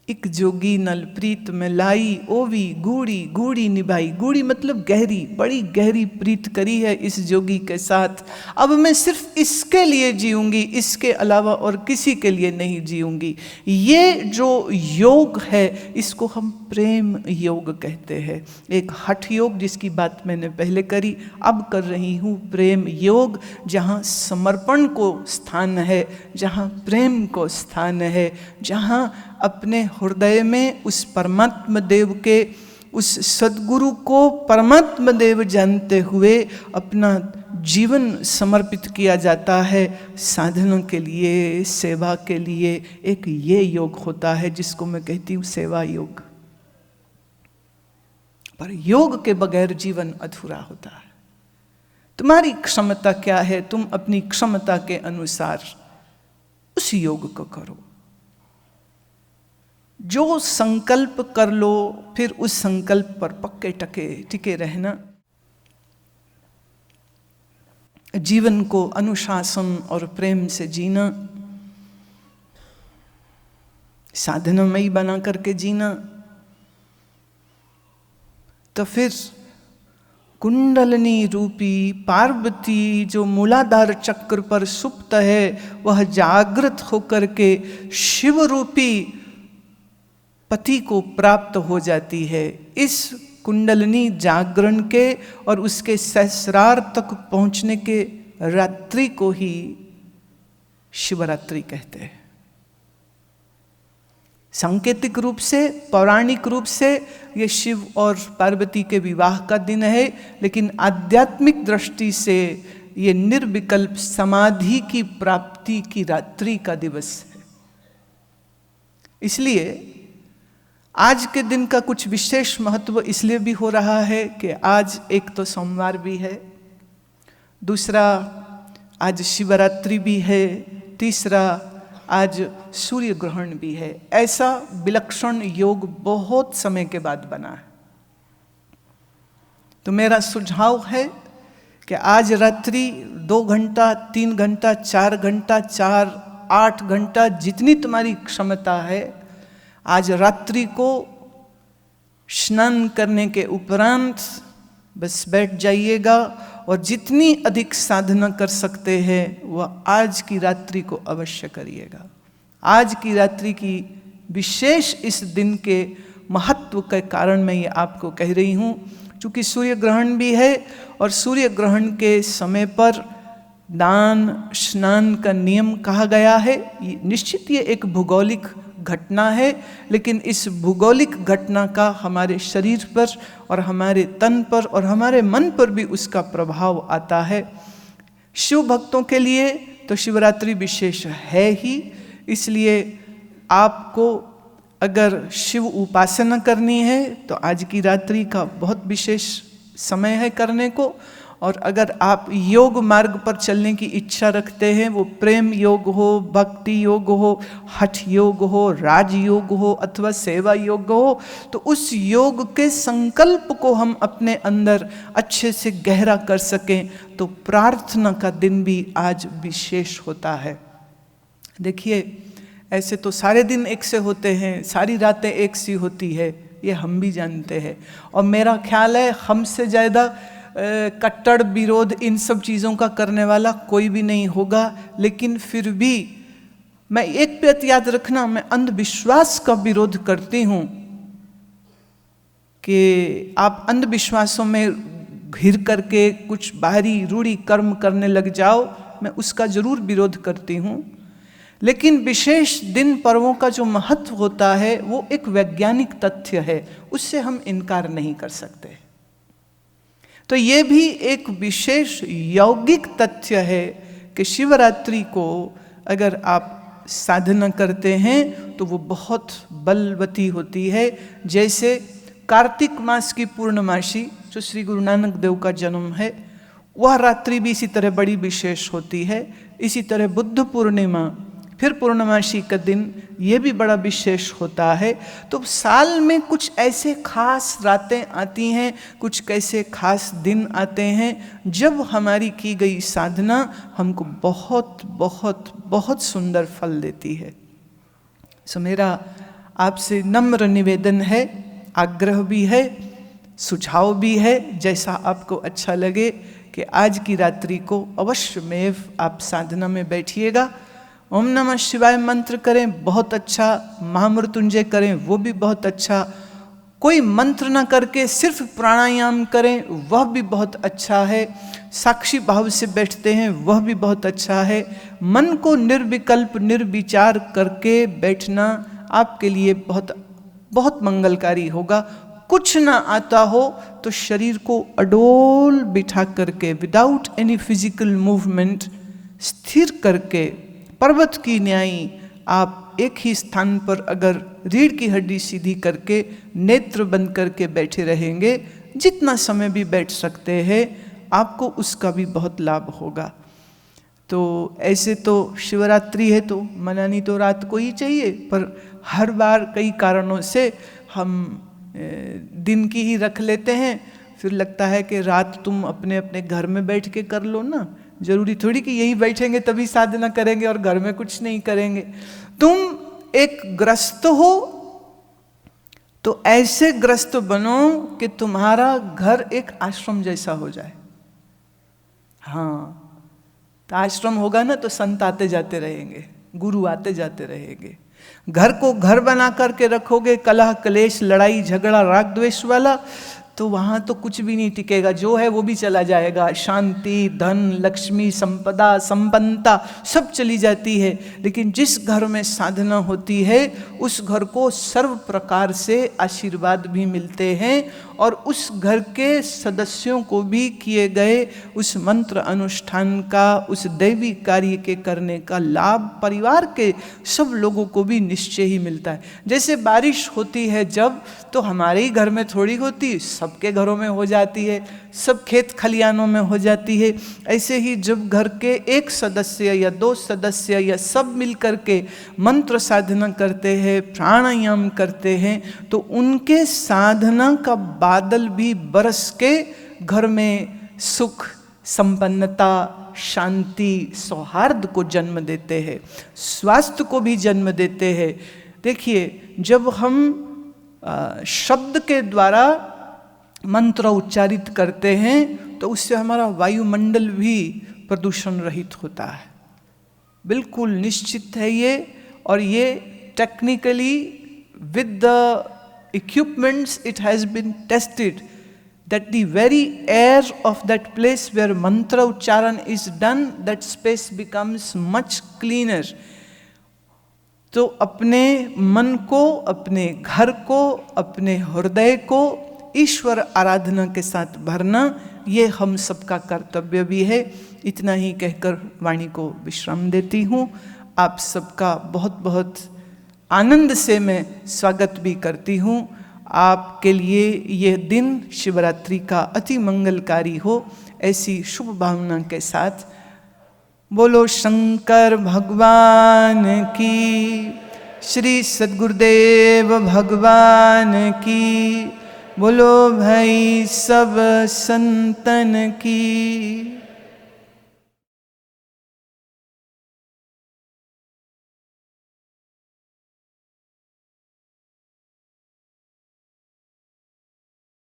एक जोगी नलप्रीत में लाई ओवी गूढ़ी, गूढ़ी निभाई, गूढ़ी मतलब गहरी, बड़ी गहरी प्रीत करी है इस जोगी के साथ। अब मैं सिर्फ इसके लिए जीऊंगी, इसके अलावा और किसी के लिए नहीं जीऊंगी। ये जो योग है इसको हम प्रेम योग कहते हैं। एक हठ योग जिसकी बात मैंने पहले करी, अब कर रही हूँ प्रेम योग, जहाँ समर्पण को स्थान है, जहाँ प्रेम को स्थान है, जहाँ अपने हृदय में उस परमात्मा देव के, उस सद्गुरु को परमात्मा देव जानते हुए अपना जीवन समर्पित किया जाता है साधना के लिए, सेवा के लिए। एक ये योग होता है जिसको मैं कहती हूँ सेवा योग। पर योग के बगैर जीवन अधूरा होता है। तुम्हारी क्षमता क्या है, तुम अपनी क्षमता के अनुसार उस योग को करो। जो संकल्प कर लो फिर उस संकल्प पर पक्के टिके रहना। जीवन को अनुशासन और प्रेम से जीना, साधनामयी बना करके जीना, तो फिर कुंडलनी रूपी पार्वती जो मूलाधार चक्र पर सुप्त है वह जागृत होकर के शिव रूपी पति को प्राप्त हो जाती है। इस कुंडलनी जागरण के और उसके सहस्रार तक पहुंचने के रात्रि को ही शिवरात्रि कहते हैं। सांकेतिक रूप से, पौराणिक रूप से ये शिव और पार्वती के विवाह का दिन है, लेकिन आध्यात्मिक दृष्टि से ये निर्विकल्प समाधि की प्राप्ति की रात्रि का दिवस है। इसलिए आज के दिन का कुछ विशेष महत्व इसलिए भी हो रहा है कि आज एक तो सोमवार भी है, दूसरा आज शिवरात्रि भी है, तीसरा आज सूर्य ग्रहण भी है। ऐसा विलक्षण योग बहुत समय के बाद बना है। तो मेरा सुझाव है कि आज रात्रि 2 घंटा, 3 घंटा, 4 घंटा, 8 घंटा, जितनी तुम्हारी क्षमता है, आज रात्रि को स्नान करने के उपरांत बस बैठ जाइएगा और जितनी अधिक साधना कर सकते हैं वह आज की रात्रि को अवश्य करिएगा। आज की रात्रि की विशेष इस दिन के महत्व के कारण मैं ये आपको कह रही हूँ, क्योंकि सूर्य ग्रहण भी है और सूर्य ग्रहण के समय पर दान स्नान का नियम कहा गया है। निश्चित ये एक भौगोलिक घटना है, लेकिन इस भौगोलिक घटना का हमारे शरीर पर और हमारे तन पर और हमारे मन पर भी उसका प्रभाव आता है। शिव भक्तों के लिए तो शिवरात्रि विशेष है ही, इसलिए आपको अगर शिव उपासना करनी है तो आज की रात्रि का बहुत विशेष समय है करने को। और अगर आप योग मार्ग पर चलने की इच्छा रखते हैं, वो प्रेम योग हो, भक्ति योग हो, हठ योग हो, राजयोग हो अथवा सेवा योग हो, तो उस योग के संकल्प को हम अपने अंदर अच्छे से गहरा कर सकें तो प्रार्थना का दिन भी आज विशेष होता है। देखिए, ऐसे तो सारे दिन एक से होते हैं, सारी रातें एक सी होती है, ये हम भी जानते हैं। और मेरा ख्याल है हमसे ज़्यादा कट्टर विरोध इन सब चीज़ों का करने वाला कोई भी नहीं होगा। लेकिन फिर भी मैं एक बात याद रखना, मैं अंधविश्वास का विरोध करती हूँ कि आप अंधविश्वासों में घिर करके कुछ बाहरी रूढ़ी कर्म करने लग जाओ, मैं उसका जरूर विरोध करती हूँ। लेकिन विशेष दिन पर्वों का जो महत्व होता है वो एक वैज्ञानिक तथ्य है, उससे हम इनकार नहीं कर सकते। तो ये भी एक विशेष यौगिक तथ्य है कि शिवरात्रि को अगर आप साधना करते हैं तो वो बहुत बलवती होती है। जैसे कार्तिक मास की पूर्णमासी जो श्री गुरु नानक देव का जन्म है, वह रात्रि भी इसी तरह बड़ी विशेष होती है। इसी तरह बुद्ध पूर्णिमा, फिर पूर्णमासी का दिन, ये भी बड़ा विशेष होता है। तो साल में कुछ ऐसे खास रातें आती हैं, कुछ कैसे खास दिन आते हैं जब हमारी की गई साधना हमको बहुत बहुत बहुत सुंदर फल देती है। सो मेरा आपसे नम्र निवेदन है, आग्रह भी है, सुझाव भी है, जैसा आपको अच्छा लगे कि आज की रात्रि को अवश्यमेव आप साधना में बैठिएगा। ओम नमः शिवाय मंत्र करें, बहुत अच्छा। महामृत्युंजय करें, वो भी बहुत अच्छा। कोई मंत्र ना करके सिर्फ प्राणायाम करें, वह भी बहुत अच्छा है। साक्षी भाव से बैठते हैं, वह भी बहुत अच्छा है। मन को निर्विकल्प निर्विचार करके बैठना आपके लिए बहुत बहुत मंगलकारी होगा। कुछ ना आता हो तो शरीर को अडोल बिठा करके, विदाउट एनी फिजिकल मूवमेंट, स्थिर करके पर्वत की न्यायी आप एक ही स्थान पर अगर रीढ़ की हड्डी सीधी करके नेत्र बंद करके बैठे रहेंगे, जितना समय भी बैठ सकते हैं, आपको उसका भी बहुत लाभ होगा। तो ऐसे तो शिवरात्रि है तो मनानी तो रात को ही चाहिए, पर हर बार कई कारणों से हम दिन की ही रख लेते हैं। फिर लगता है कि रात तुम अपने अपने घर में बैठ के कर लो ना, जरूरी थोड़ी कि यही बैठेंगे तभी साधना करेंगे और घर में कुछ नहीं करेंगे। तुम एक ग्रस्त हो तो ऐसे ग्रस्त बनो कि तुम्हारा घर एक आश्रम जैसा हो जाए। हाँ, तो आश्रम होगा ना तो संत आते जाते रहेंगे, गुरु आते जाते रहेंगे। घर को घर बना करके रखोगे, कलह कलेश लड़ाई झगड़ा राग द्वेष वाला, तो वहाँ तो कुछ भी नहीं टिकेगा, जो है वो भी चला जाएगा। शांति, धन, लक्ष्मी, संपदा, संपन्नता सब चली जाती है। लेकिन जिस घर में साधना होती है उस घर को सर्व प्रकार से आशीर्वाद भी मिलते हैं और उस घर के सदस्यों को भी किए गए उस मंत्र अनुष्ठान का, उस दैवी कार्य के करने का लाभ परिवार के सब लोगों को भी निश्चय ही मिलता है। जैसे बारिश होती है जब, तो हमारे ही घर में थोड़ी होती, सबके घरों में हो जाती है, सब खेत खलियानों में हो जाती है। ऐसे ही जब घर के एक सदस्य या दो सदस्य या सब मिल करके मंत्र साधना करते हैं, प्राणायाम करते हैं, तो उनके साधना का बादल भी बरस के घर में सुख संपन्नता, शांति, सौहार्द को जन्म देते हैं, स्वास्थ्य को भी जन्म देते हैं। देखिए, जब हम शब्द के द्वारा मंत्र उच्चारित करते हैं तो उससे हमारा वायुमंडल भी प्रदूषण रहित होता है, बिल्कुल निश्चित है ये। और ये technically with the equipments it has been tested that the very air of that place where mantra ucharan is done, that space becomes much cleaner. तो अपने मन को, अपने घर को, अपने हृदय को ईश्वर आराधना के साथ भरना, ये हम सबका कर्तव्य भी है। इतना ही कहकर वाणी को विश्राम देती हूँ। आप सबका बहुत बहुत आनंद से मैं स्वागत भी करती हूँ। आपके लिए यह दिन शिवरात्रि का अति मंगलकारी हो, ऐसी शुभ भावना के साथ बोलो शंकर भगवान की, श्री सद्गुरुदेव भगवान की, बोलो भाई सब संतन की।